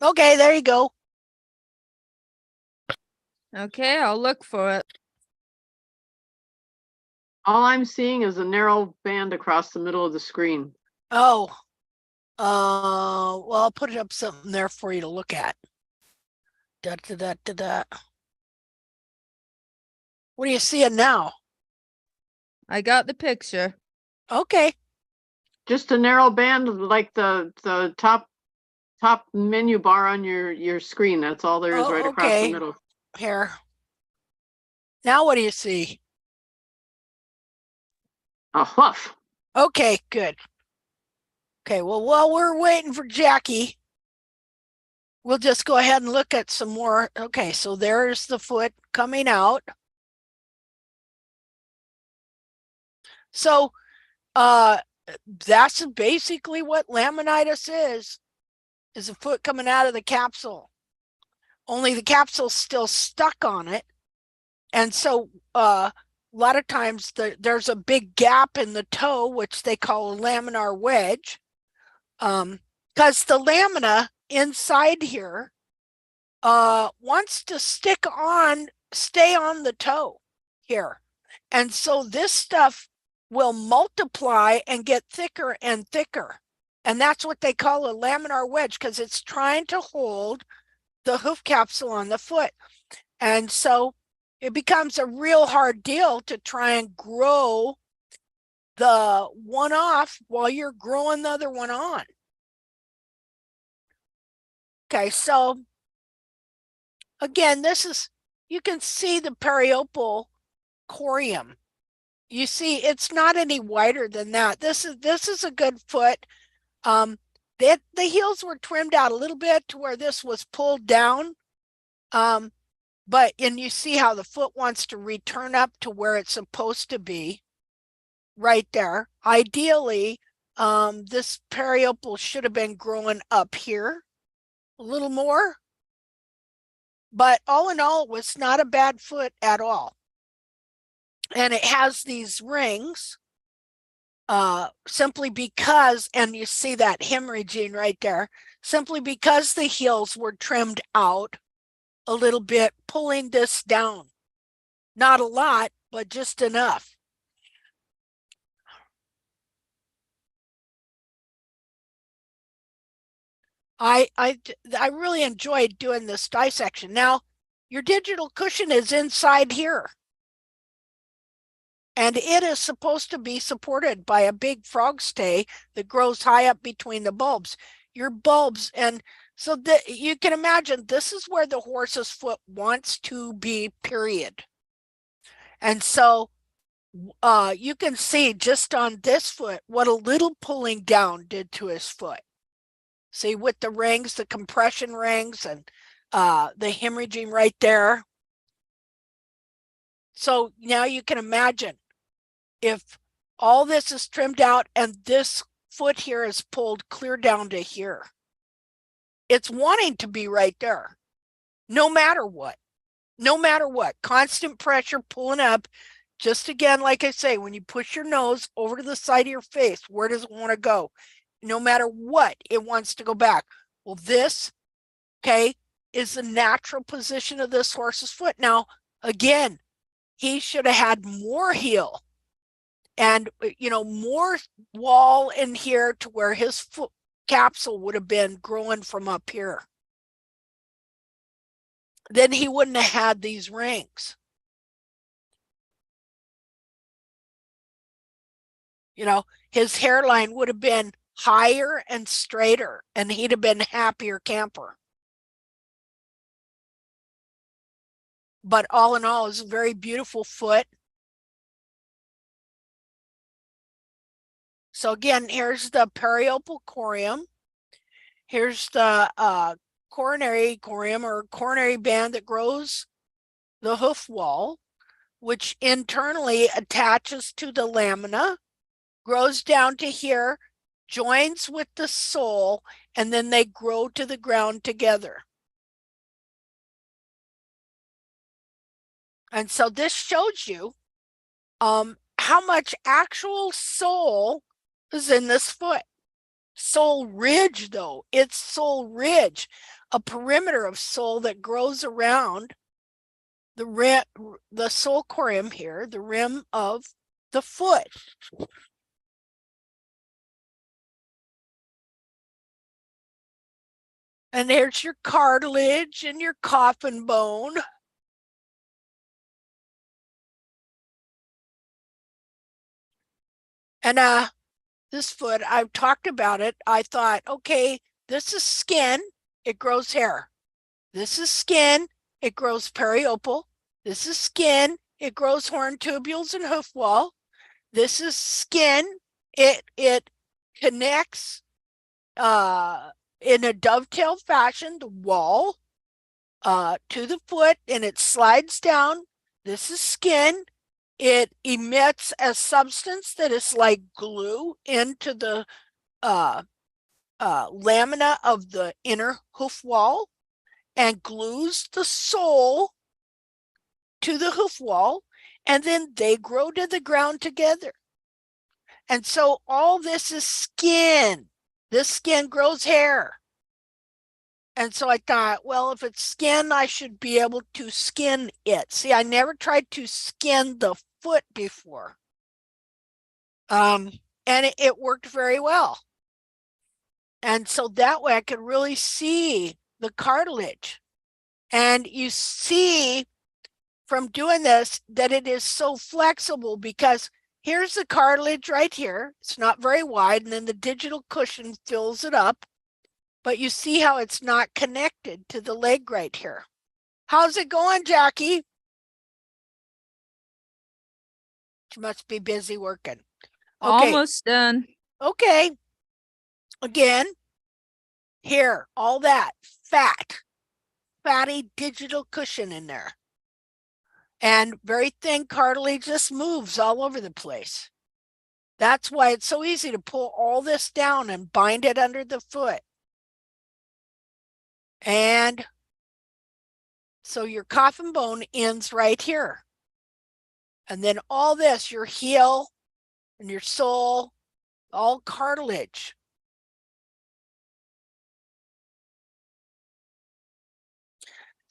Okay, there you go. Okay, I'll look for it. All I'm seeing is a narrow band across the middle of the screen. Oh, well, I'll put up something there for you to look at. Da, da, da, da, da. What are you seeing now? I got the picture. Okay. Just a narrow band like the top menu bar on your screen. That's all there is right across the Okay. middle. Here. Now what do you see? A hoof. Okay, good. Okay, well, while we're waiting for Jackie, we'll just go ahead and look at some more. Okay, so there's the foot coming out. So that's basically what laminitis is a foot coming out of the capsule. Only the capsule's still stuck on it. And so a lot of times there's a big gap in the toe, which they call a laminar wedge. Because the lamina inside here wants to stay on the toe here. And so this stuff will multiply and get thicker and thicker. And that's what they call a laminar wedge, because it's trying to hold the hoof capsule on the foot. And so it becomes a real hard deal to try and grow the one off while you're growing the other one on. Okay, so again, you can see the periopal corium. You see, it's not any wider than that. This is a good foot. The heels were trimmed out a little bit to where this was pulled down. And you see how the foot wants to return up to where it's supposed to be, right there. Ideally, this periopal should have been growing up here a little more. But all in all, it was not a bad foot at all. And it has these rings simply because, and you see that hemorrhaging right there, simply because the heels were trimmed out a little bit, pulling this down. Not a lot, but just enough. I really enjoyed doing this dissection. Now, your digital cushion is inside here. And it is supposed to be supported by a big frog stay that grows high up between the bulbs. Your bulbs, and so that you can imagine this is where the horse's foot wants to be, period. And so you can see just on this foot what a little pulling down did to his foot. See, with the rings, the compression rings, and the hemorrhaging right there. So now you can imagine if all this is trimmed out and this foot here is pulled clear down to here. It's wanting to be right there. no matter what. No matter what, constant pressure pulling up. Just again, like I say, when you push your nose over to the side of your face, where does it want to go? No matter what, it wants to go back. Well, this, okay, is the natural position of this horse's foot. Now, again, he should have had more heel and, more wall in here to where his foot capsule would have been growing from up here. Then he wouldn't have had these rings. His hairline would have been higher and straighter, and he'd have been a happier camper. But all in all, it's a very beautiful foot. So again, here's the periople corium. Here's the coronary corium or coronary band that grows the hoof wall, which internally attaches to the lamina, grows down to here, joins with the sole, and then they grow to the ground together. And so this shows you how much actual sole is in this foot. Sole ridge, though, it's sole ridge, a perimeter of sole that grows around the sole corium here, the rim of the foot. And there's your cartilage and your coffin bone. And this foot, I've talked about it. I thought, okay, this is skin, it grows hair. This is skin, it grows periople. This is skin, it grows horn tubules and hoof wall. This is skin, it connects in a dovetail fashion, the wall to the foot, and it slides down. This is skin. It emits a substance that is like glue into the lamina of the inner hoof wall and glues the sole to the hoof wall, and then they grow to the ground together. And so all this is skin. This skin grows hair. And so I thought, well, if it's skin, I should be able to skin it. See, I never tried to skin the foot before. And it worked very well. And so that way I could really see the cartilage. And you see from doing this that it is so flexible, because here's the cartilage right here. It's not very wide, and then the digital cushion fills it up. But you see how it's not connected to the leg right here. How's it going, Jackie? She must be busy working. Okay. Almost done. Okay. Again, here, all that fatty digital cushion in there. And very thin cartilage just moves all over the place. That's why it's so easy to pull all this down and bind it under the foot. And so your coffin bone ends right here. And then all this, your heel and your sole, all cartilage.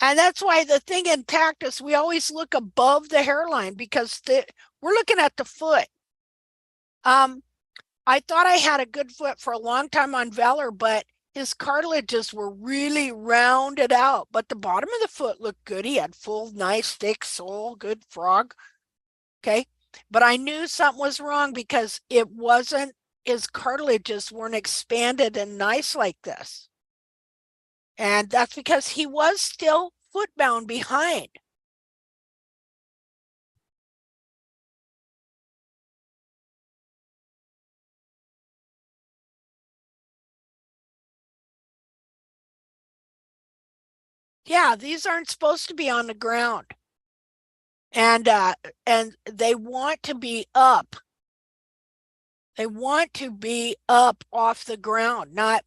And that's why the thing in Tactus, we always look above the hairline, because we're looking at the foot. I thought I had a good foot for a long time on Valor, but his cartilages were really rounded out. But the bottom of the foot looked good. He had full, nice, thick sole, good frog. Okay. But I knew something was wrong, because it wasn't, his cartilages weren't expanded and nice like this. And that's because he was still foot bound behind. Yeah, these aren't supposed to be on the ground. And they want to be up. They want to be up off the ground, not,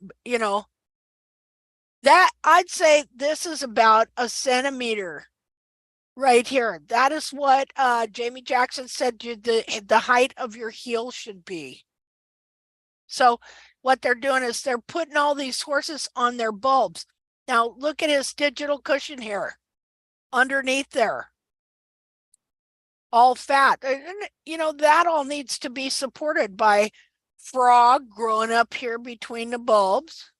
That I'd say this is about a centimeter right here. That is what Jamie Jackson said the height of your heel should be. So what they're doing is they're putting all these horses on their bulbs. Now look at his digital cushion here underneath there. All fat. And, you know, that all needs to be supported by frog growing up here between the bulbs.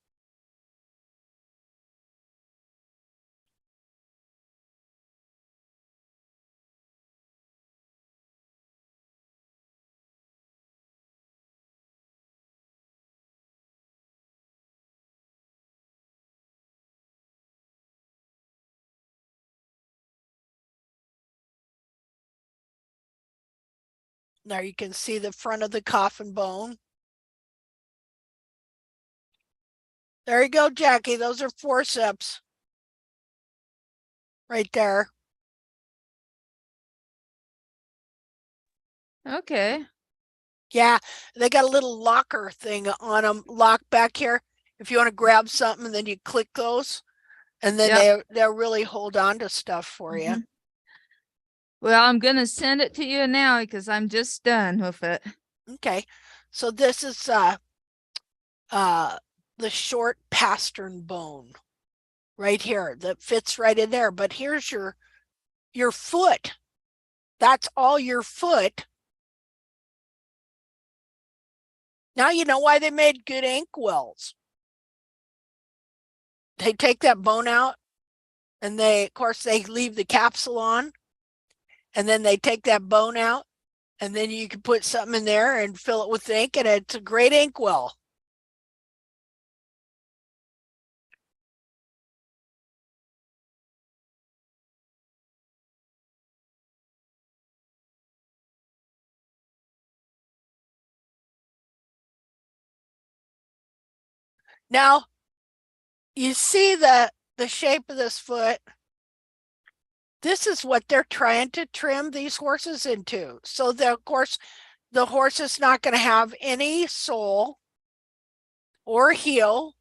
There you can see the front of the coffin bone. There you go, Jackie. Those are forceps. Right there. Okay. Yeah, they got a little locker thing on them, lock back here. If you want to grab something, and then you click those, and then they'll really hold on to stuff for you. Mhm. Well, I'm gonna send it to you now because I'm just done with it. Okay, so this is the short pastern bone right here that fits right in there. But here's your foot. That's all your foot. Now you know why they made good inkwells. They take that bone out, and they, of course, they leave the capsule on, and then they take that bone out, and then you can put something in there and fill it with ink, and it's a great inkwell. Now, you see the shape of this foot. This is what they're trying to trim these horses into. So of course, the horse is not going to have any sole or heel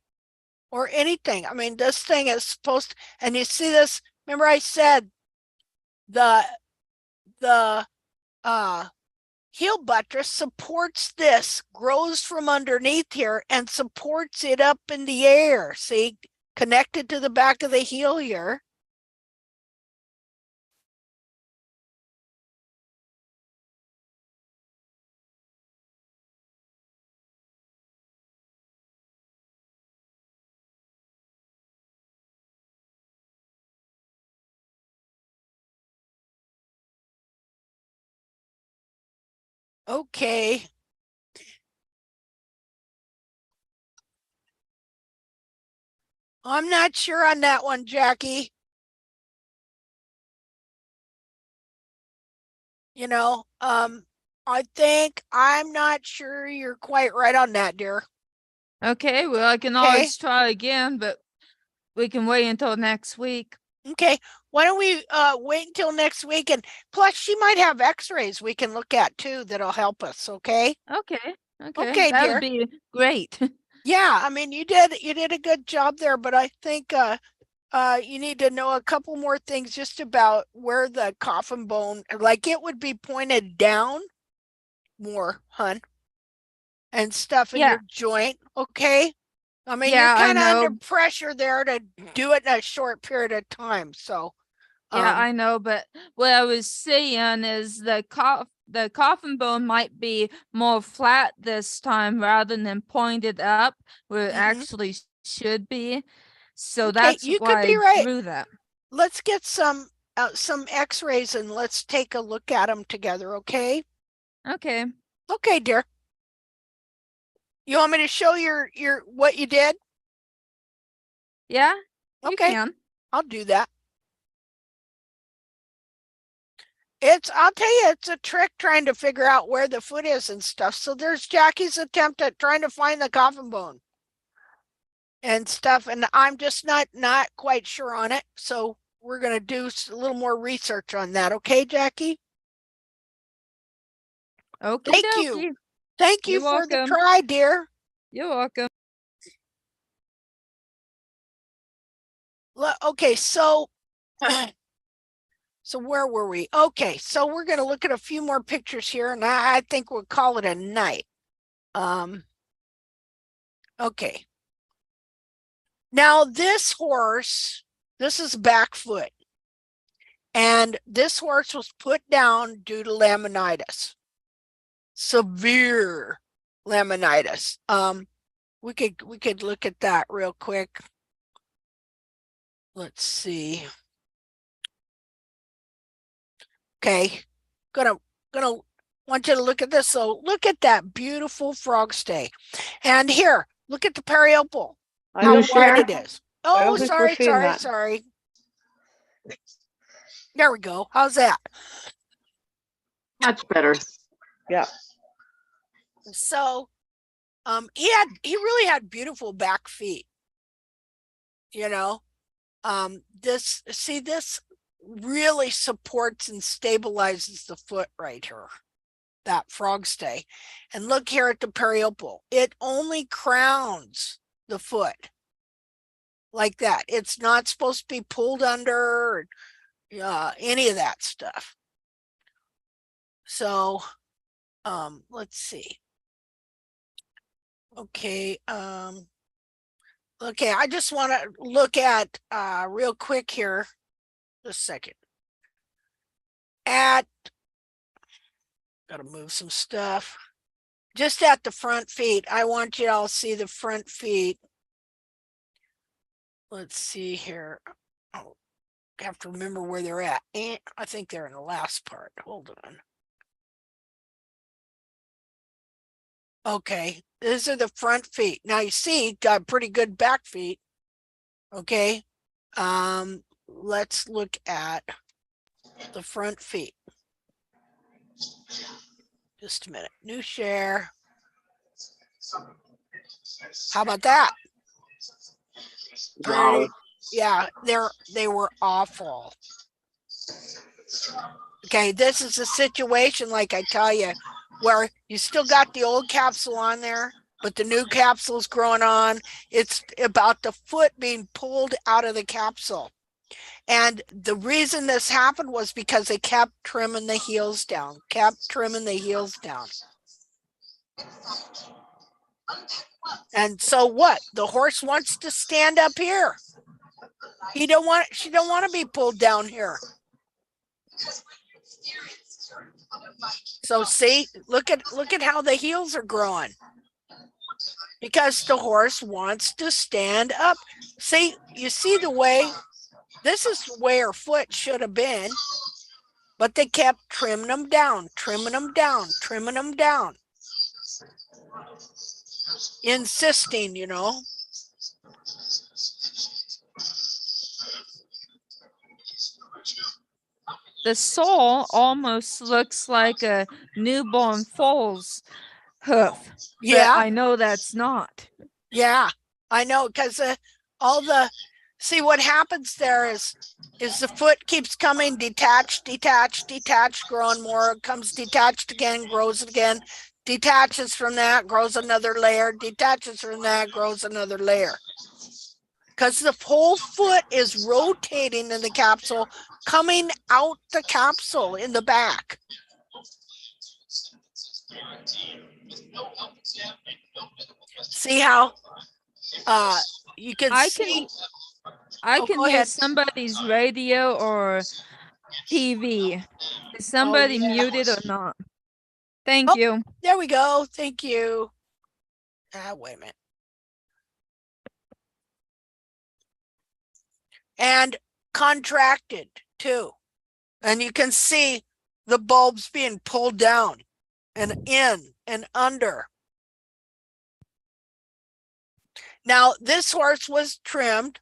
or anything. I mean, this thing is supposed to, and you see this, remember I said the heel buttress supports this, grows from underneath here and supports it up in the air. See, connected to the back of the heel here. Okay. I'm not sure on that one, Jackie. You know, I think I'm not sure you're quite right on that, dear. Okay, well, I can always try again, but we can wait until next week. Okay, why don't we wait until next week? And plus, she might have x-rays we can look at too that'll help us, okay? Okay, Okay, that dear. would be great. Yeah, I mean, you did a good job there, but I think you need to know a couple more things just about where the coffin bone, like it would be pointed down more, hun, and stuff in Yeah. your joint, okay? I mean, Yeah, you're I kind of under know. pressure there to do it in a short period of time. So, Yeah, I know, but what I was saying is the coffin bone might be more flat this time rather than pointed up where it actually should be. So okay, that's you could why be I right. drew that. Let's get some x-rays and let's take a look at them together, okay? Okay. Okay, dear. You want me to show your what you did? Yeah, you Okay, can. I'll do that. I'll tell you, it's a trick trying to figure out where the foot is and stuff. So there's Jackie's attempt at trying to find the coffin bone and stuff. And I'm just not quite sure on it. So we're going to do a little more research on that. Okay, Jackie? Okay. Thank you. Thank you You're for the welcome. try, dear. You're welcome. Okay, so so where were we? Okay, so we're gonna look at a few more pictures here, and I think we'll call it a night. Okay. Now this horse, this is back foot, and this horse was put down due to laminitis, severe laminitis. We could look at that real quick. Let's see. Okay, gonna want you to look at this. So look at that beautiful frog stay, and here, look at the periopal. I How don't wide share. it is. Oh, don't think we're seeing that. sorry. There we go. How's that? Much better. Yeah. So, he really had beautiful back feet. You know, this really supports and stabilizes the foot right here, that frog stay. And look here at the periopal. It only crowns the foot like that. It's not supposed to be pulled under, any of that stuff. So, let's see. Okay, okay, I just want to look at real quick here, just a second. Gotta move some stuff. Just at the front feet. I want you to all see the front feet. Let's see here. Oh, I have to remember where they're at. And I think they're in the last part. Hold on. Okay, these are the front feet. Now you see, got pretty good back feet. Okay, let's look at the front feet. Just a minute. New share. How about that? Wow. Yeah, they were awful. Okay, this is a situation, like I tell you, where you still got the old capsule on there, but the new capsule is growing on. It's about the foot being pulled out of the capsule. And the reason this happened was because they kept trimming the heels down, And so what? The horse wants to stand up here. She don't want to be pulled down here. So see, look at how the heels are growing. Because the horse wants to stand up. See, you see the way, this is where her foot should have been, but they kept trimming them down. Insisting, you know. The sole almost looks like a newborn foal's hoof. Yeah. But I know that's not. Yeah, I know, because see what happens there is the foot keeps coming detached, growing more, comes detached again, grows again, detaches from that, grows another layer, detaches from that, grows another layer. Because the whole foot is rotating in the capsule, coming out the capsule in the back. See how you can see. I Oh, can go hear ahead. somebody's radio or TV. Is somebody yeah. muted or not? Thank Oh. you. There we go. Thank you. Wait a minute. And contracted too. And you can see the bulbs being pulled down and in and under. Now, this horse was trimmed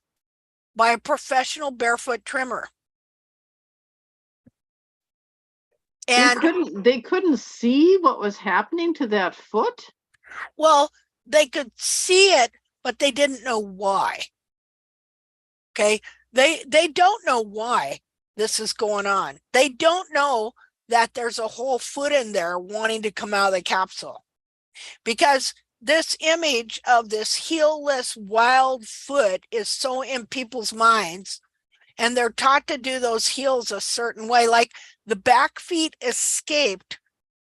by a professional barefoot trimmer. And they couldn't see what was happening to that foot. well, they could see it, but they didn't know why. Okay, they don't know why this is going on. They don't know that there's a whole foot in there wanting to come out of the capsule, because this image of this heelless wild foot is so in people's minds, and they're taught to do those heels a certain way. Like the back feet escaped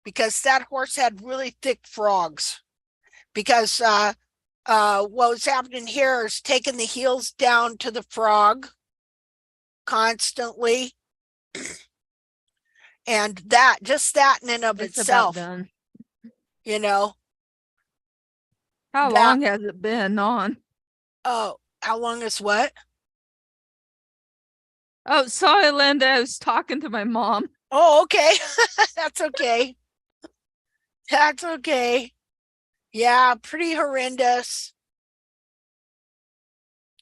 because that horse had really thick frogs. Because what was happening here is taking the heels down to the frog constantly. And that, just that in and of It's about itself, done. you know, How that- long has it been on? oh, how long is what? Oh, sorry, Linda. I was talking to my mom. Oh, okay. That's okay. That's okay. Yeah, pretty horrendous.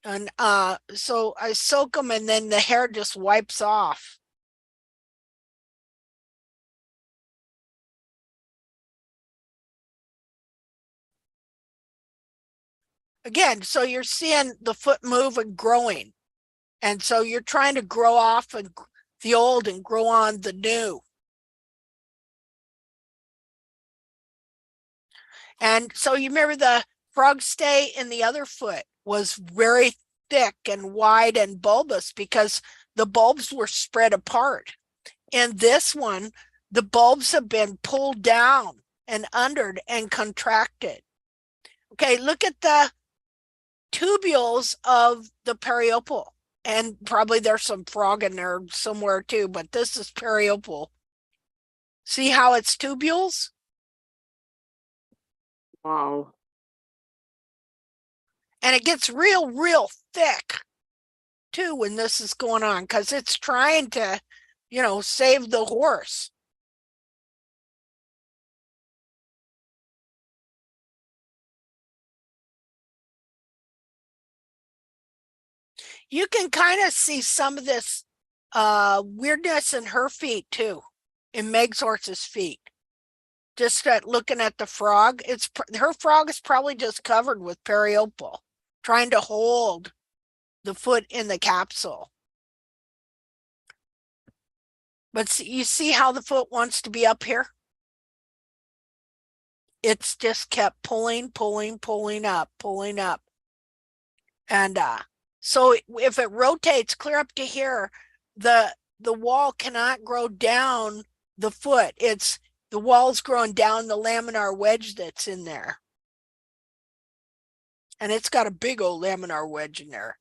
And so I soak them and then the hair just wipes off. Again, so you're seeing the foot move and growing. And so you're trying to grow off and the old and grow on the new. And so you remember the frog stay in the other foot was very thick and wide and bulbous because the bulbs were spread apart. In this one, the bulbs have been pulled down and undered and contracted. Okay, look at the tubules of the periopal. And probably there's some frog in there somewhere too, but this is periopal. See how it's tubules? Wow. And it gets real thick too when this is going on because it's trying to, save the horse. You can kind of see some of this weirdness in her feet too, in Meg's horse's feet. Just looking at the frog, her frog is probably just covered with periopal, trying to hold the foot in the capsule. But you see how the foot wants to be up here? It's just kept pulling up. And so if it rotates clear up to here, the wall cannot grow down the foot. The wall's growing down the laminar wedge that's in there. And it's got a big old laminar wedge in there.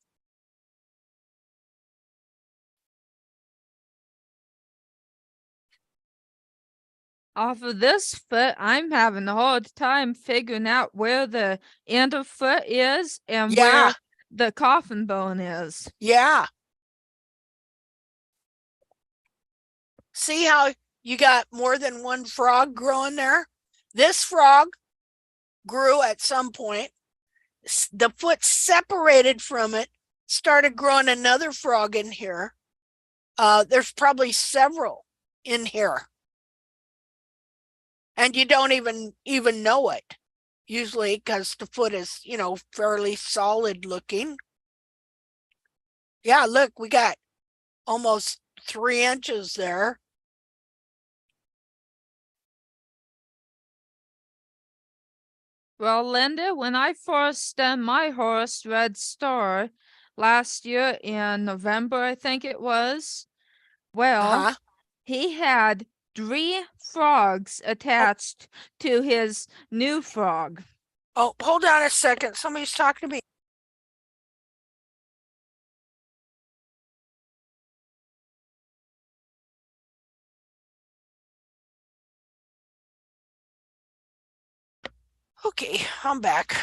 Off of this foot, I'm having a hard time figuring out where the end of foot is and Yeah. where the coffin bone is. Yeah. See how you got more than one frog growing there? This frog grew at some point. The foot separated from it, started growing another frog in here. There's probably several in here. And you don't even know it, usually because the foot is, fairly solid looking. Yeah, look, we got almost 3 inches there. Well, Linda, when I first done my horse, Red Star, last year in November, I think it was, well, he had 3 frogs attached to his new frog. Oh, hold on a second. Somebody's talking to me. Okay, I'm back.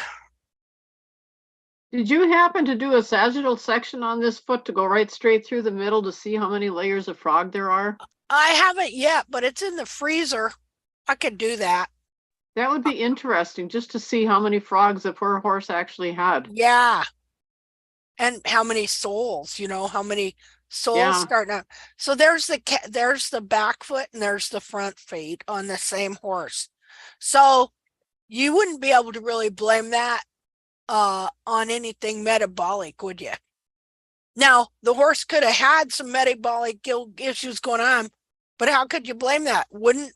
Did you happen to do a sagittal section on this foot to go right straight through the middle to see how many layers of frog there are? I haven't yet, but it's in the freezer. I could do that. That would be interesting just to see how many frogs a poor horse actually had. Yeah. And how many souls, how many souls Yeah. starting out. So there's the back foot and there's the front feet on the same horse. So you wouldn't be able to really blame that on anything metabolic, would you? Now, the horse could have had some metabolic issues going on, but how could you blame that? Wouldn't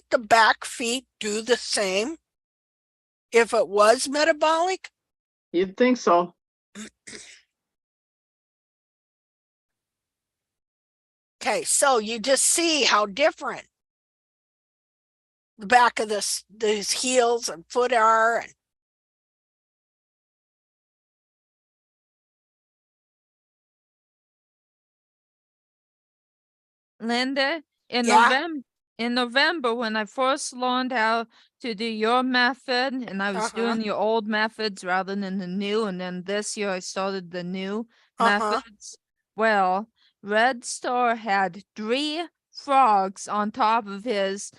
the back feet do the same? if it was metabolic? You'd think so. Okay, so you just see how different the back of these heels and foot are. And Linda, in Yeah. November, when I first learned how to do your method, and I was Uh-huh. doing your old methods rather than the new, and then this year I started the new Uh-huh. methods. Well, Red Star had 3 frogs on top of his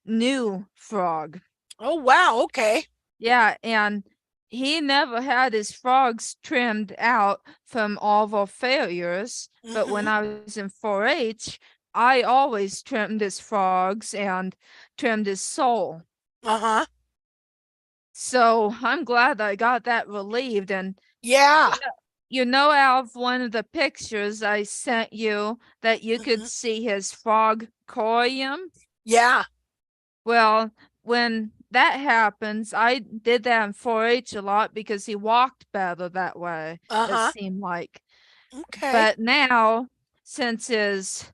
new frog. Oh, wow. Okay. Yeah, and he never had his frogs trimmed out from all of our failures. But when I was in 4-H, I always trimmed his frogs and trimmed his sole. Uh-huh. So I'm glad I got that relieved. And Yeah. you know, out of one of the pictures I sent you that you could see his frog corium. Yeah. Well, when that happens, I did that in 4-H a lot because he walked better that way, Uh-huh. it seemed like. Okay. But now, since his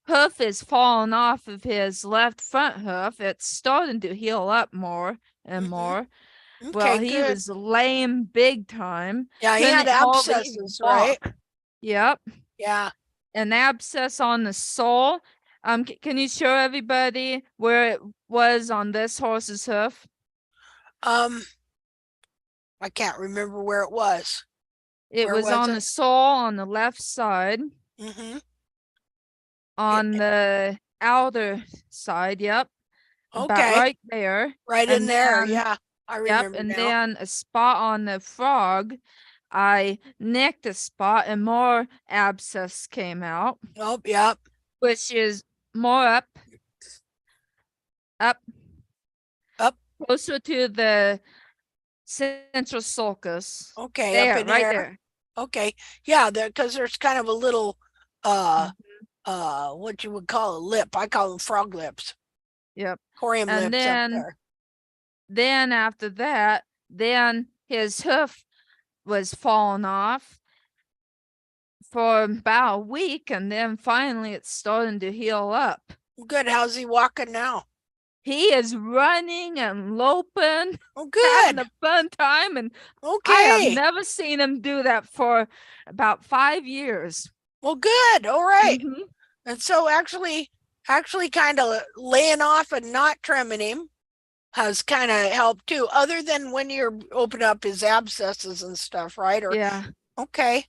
hoof is falling off of his left front hoof, it's starting to heal up more and more. Well, Okay, he good. was lame big time. Yeah, he had Couldn't hardly even abscesses, right? walk. Yep. Yeah. An abscess on the sole. Can you show everybody where it was on this horse's hoof? I can't remember where it was. It Where was was on it? the sole on the left side, Mm-hmm. on the outer side. Yep. About Okay. right there. Right in And there. then, Yeah. I yep. remember And now. then a spot on the frog. I nicked a spot and more abscess came out, Oh, yep. which is more up, Up. closer to the central sulcus. Okay, up There, in right here. there. Okay. Yeah, because there's kind of a little what you would call a lip. I call them frog lips. Yep. Corium And lips up there. then after that, then his hoof was falling off for about a week, and then finally it's starting to heal up. Good. How's he walking now? He is running and loping, Oh, having good. a fun time, and I have Okay. never seen him do that for about 5 years. Well, good. All right. Mhm. And so actually kind of laying off and not trimming him has kind of helped too, other than when you're open up his abscesses and stuff, right? Or Yeah. okay.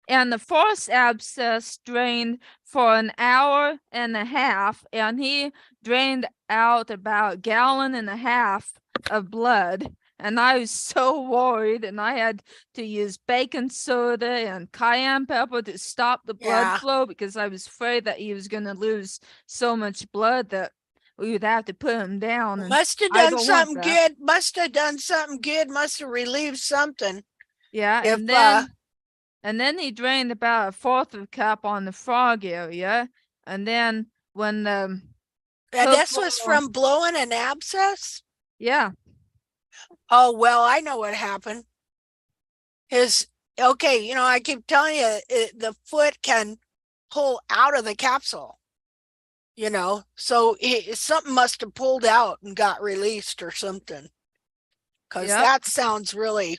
And the first abscess drained for an hour and a half, and he drained out about 1.5 gallons of blood. And I was so worried, and I had to use baking soda and cayenne pepper to stop the blood Yeah. flow because I was afraid that he was going to lose so much blood that we would have to put him down. And Must have I done don't want something that. good. Must have done something good. Must have relieved something. Yeah, If and then he drained about 1/4 of a cup on the frog area. And then when the and hoof this was roll- from blowing an abscess. yeah, Oh, well, I know what happened. Okay, I keep telling you, the foot can pull out of the capsule, so something must have pulled out and got released or something. Because Yep. that sounds really,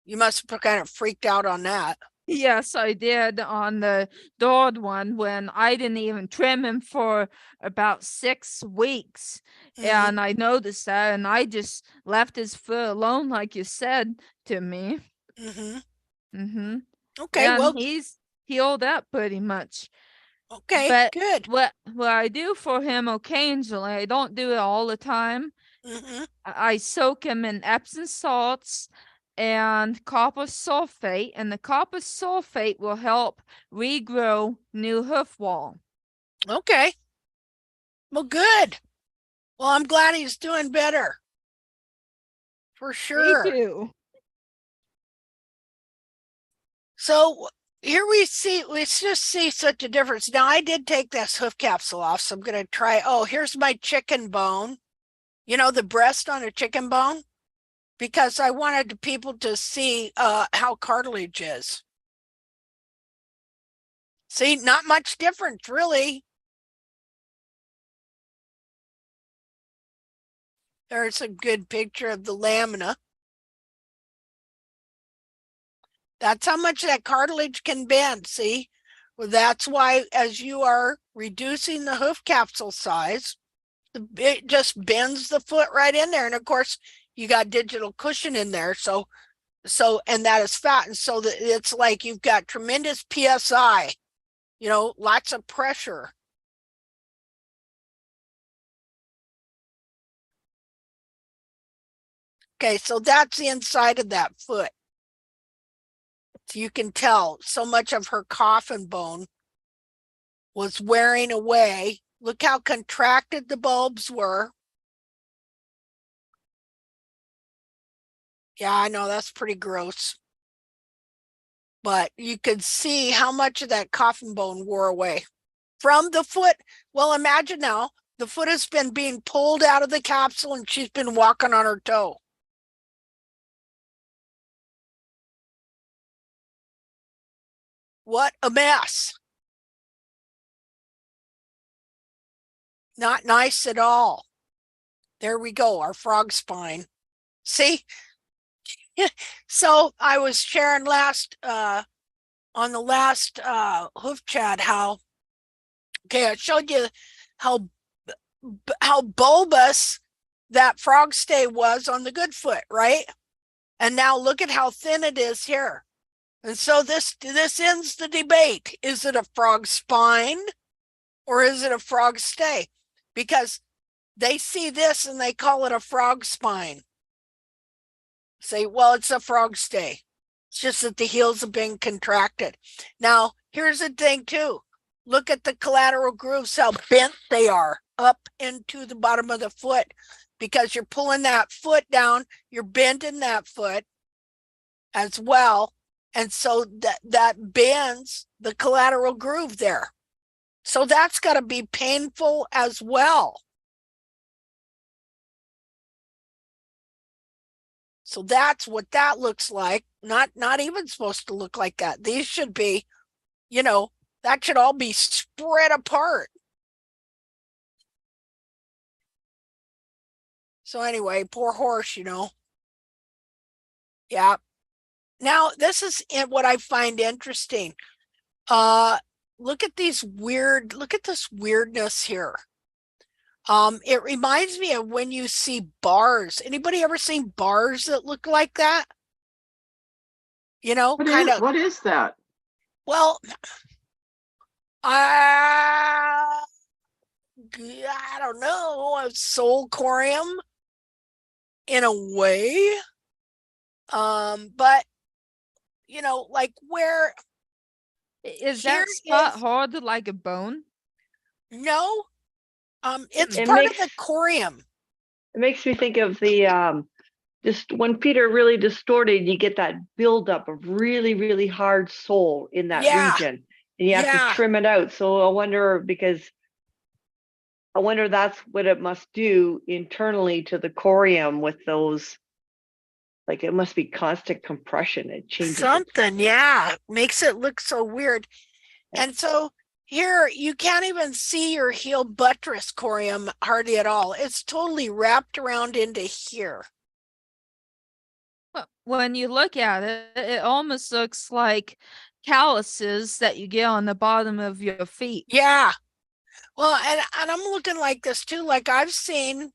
you must have kind of freaked out on that. yes, I did on the Dord one when I didn't even trim him for about 6 weeks. Mhm. And I noticed that, and I just left his foot alone, like you said to me. Mhm. Mm-hmm. Okay, And well, he's healed up pretty much. okay, But good. what I do for him occasionally, I don't do it all the time. Mhm. I soak him in Epsom salts and copper sulfate, and the copper sulfate will help regrow new hoof wall. Okay. Well, good. Well, I'm glad he's doing better. For sure. Me too. So here we just see such a difference. Now I did take this hoof capsule off, so I'm going to try. Oh, here's my chicken bone. You know, the breast on a chicken bone, because I wanted people to see how cartilage is. See, not much difference, really. There's a good picture of the lamina. That's how much that cartilage can bend, see? Well, that's why as you are reducing the hoof capsule size, it just bends the foot right in there. And of course, you got digital cushion in there. So, and that is fat. And so that it's like you've got tremendous PSI, you know, lots of pressure. Okay, so that's the inside of that foot. So you can tell so much of her coffin bone was wearing away. Look how contracted the bulbs were. Yeah, I know that's pretty gross. But you could see how much of that coffin bone wore away from the foot. Well, imagine now the foot has been being pulled out of the capsule and she's been walking on her toe. What a mess. Not nice at all. There we go, our frog spine. See? So I was sharing on the last hoof chat how, okay, I showed you how bulbous that frog stay was on the good foot, right? And now look at how thin it is here. And so this ends the debate. Is it a frog spine or is it a frog stay? Because they see this and they call it a frog spine. Say, well, it's a frog stay. It's just that the heels have been contracted. Now, here's the thing too. Look at the collateral grooves, how bent they are up into the bottom of the foot, because you're pulling that foot down, you're bending that foot as well. And so that bends the collateral groove there. So that's got to be painful as well. So that's what that looks like. Not even supposed to look like that. These should be, you know, that should all be spread apart. So anyway, poor horse, you know. Yeah. Now, this is what I find interesting. Look at this weirdness here. It reminds me of when you see bars. Anybody ever seen bars that look like that? You know, kind of. What is that? Well, I don't know, a soul corium in a way. But you know, like where Is here that spot is- hard like a bone? no, it's It part makes- of the corium. It makes me think of the just when feet are really distorted, you get that buildup of really, really hard sole in that Yeah. region. And you have Yeah. to trim it out. So I wonder that's what it must do internally to the corium with those, like it must be constant compression. It changes it. Something, yeah, makes it look so weird. Yeah. And so here you can't even see your heel buttress corium hardly at all. It's totally wrapped around into here. Well, when you look at it, it almost looks like calluses that you get on the bottom of your feet. Yeah. Well, and I'm looking like this too. Like I've seen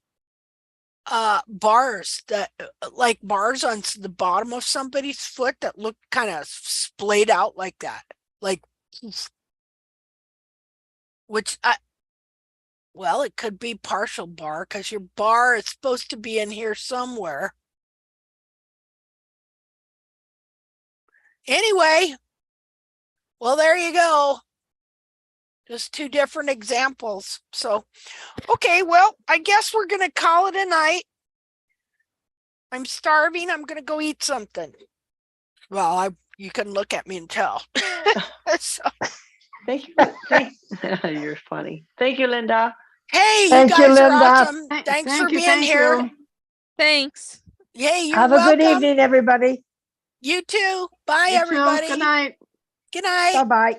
bars that like bars on the bottom of somebody's foot that look kind of splayed out like that. Like which well, it could be partial bar because your bar is supposed to be in here somewhere. Anyway, well, there you go. Just two different examples. So, okay, well, I guess we're going to call it a night. I'm starving. I'm going to go eat something. Well, you can look at me and tell. So, Thank you. You're funny. Thank you, Linda. Hey, you Thank you, guys are Linda. awesome. Thank- Thanks thank for you, being thank here. you. Thanks. Hey, you're Have a welcome. good evening, everybody. You too. Bye, You too. everybody. Good night. Good night. Bye-bye.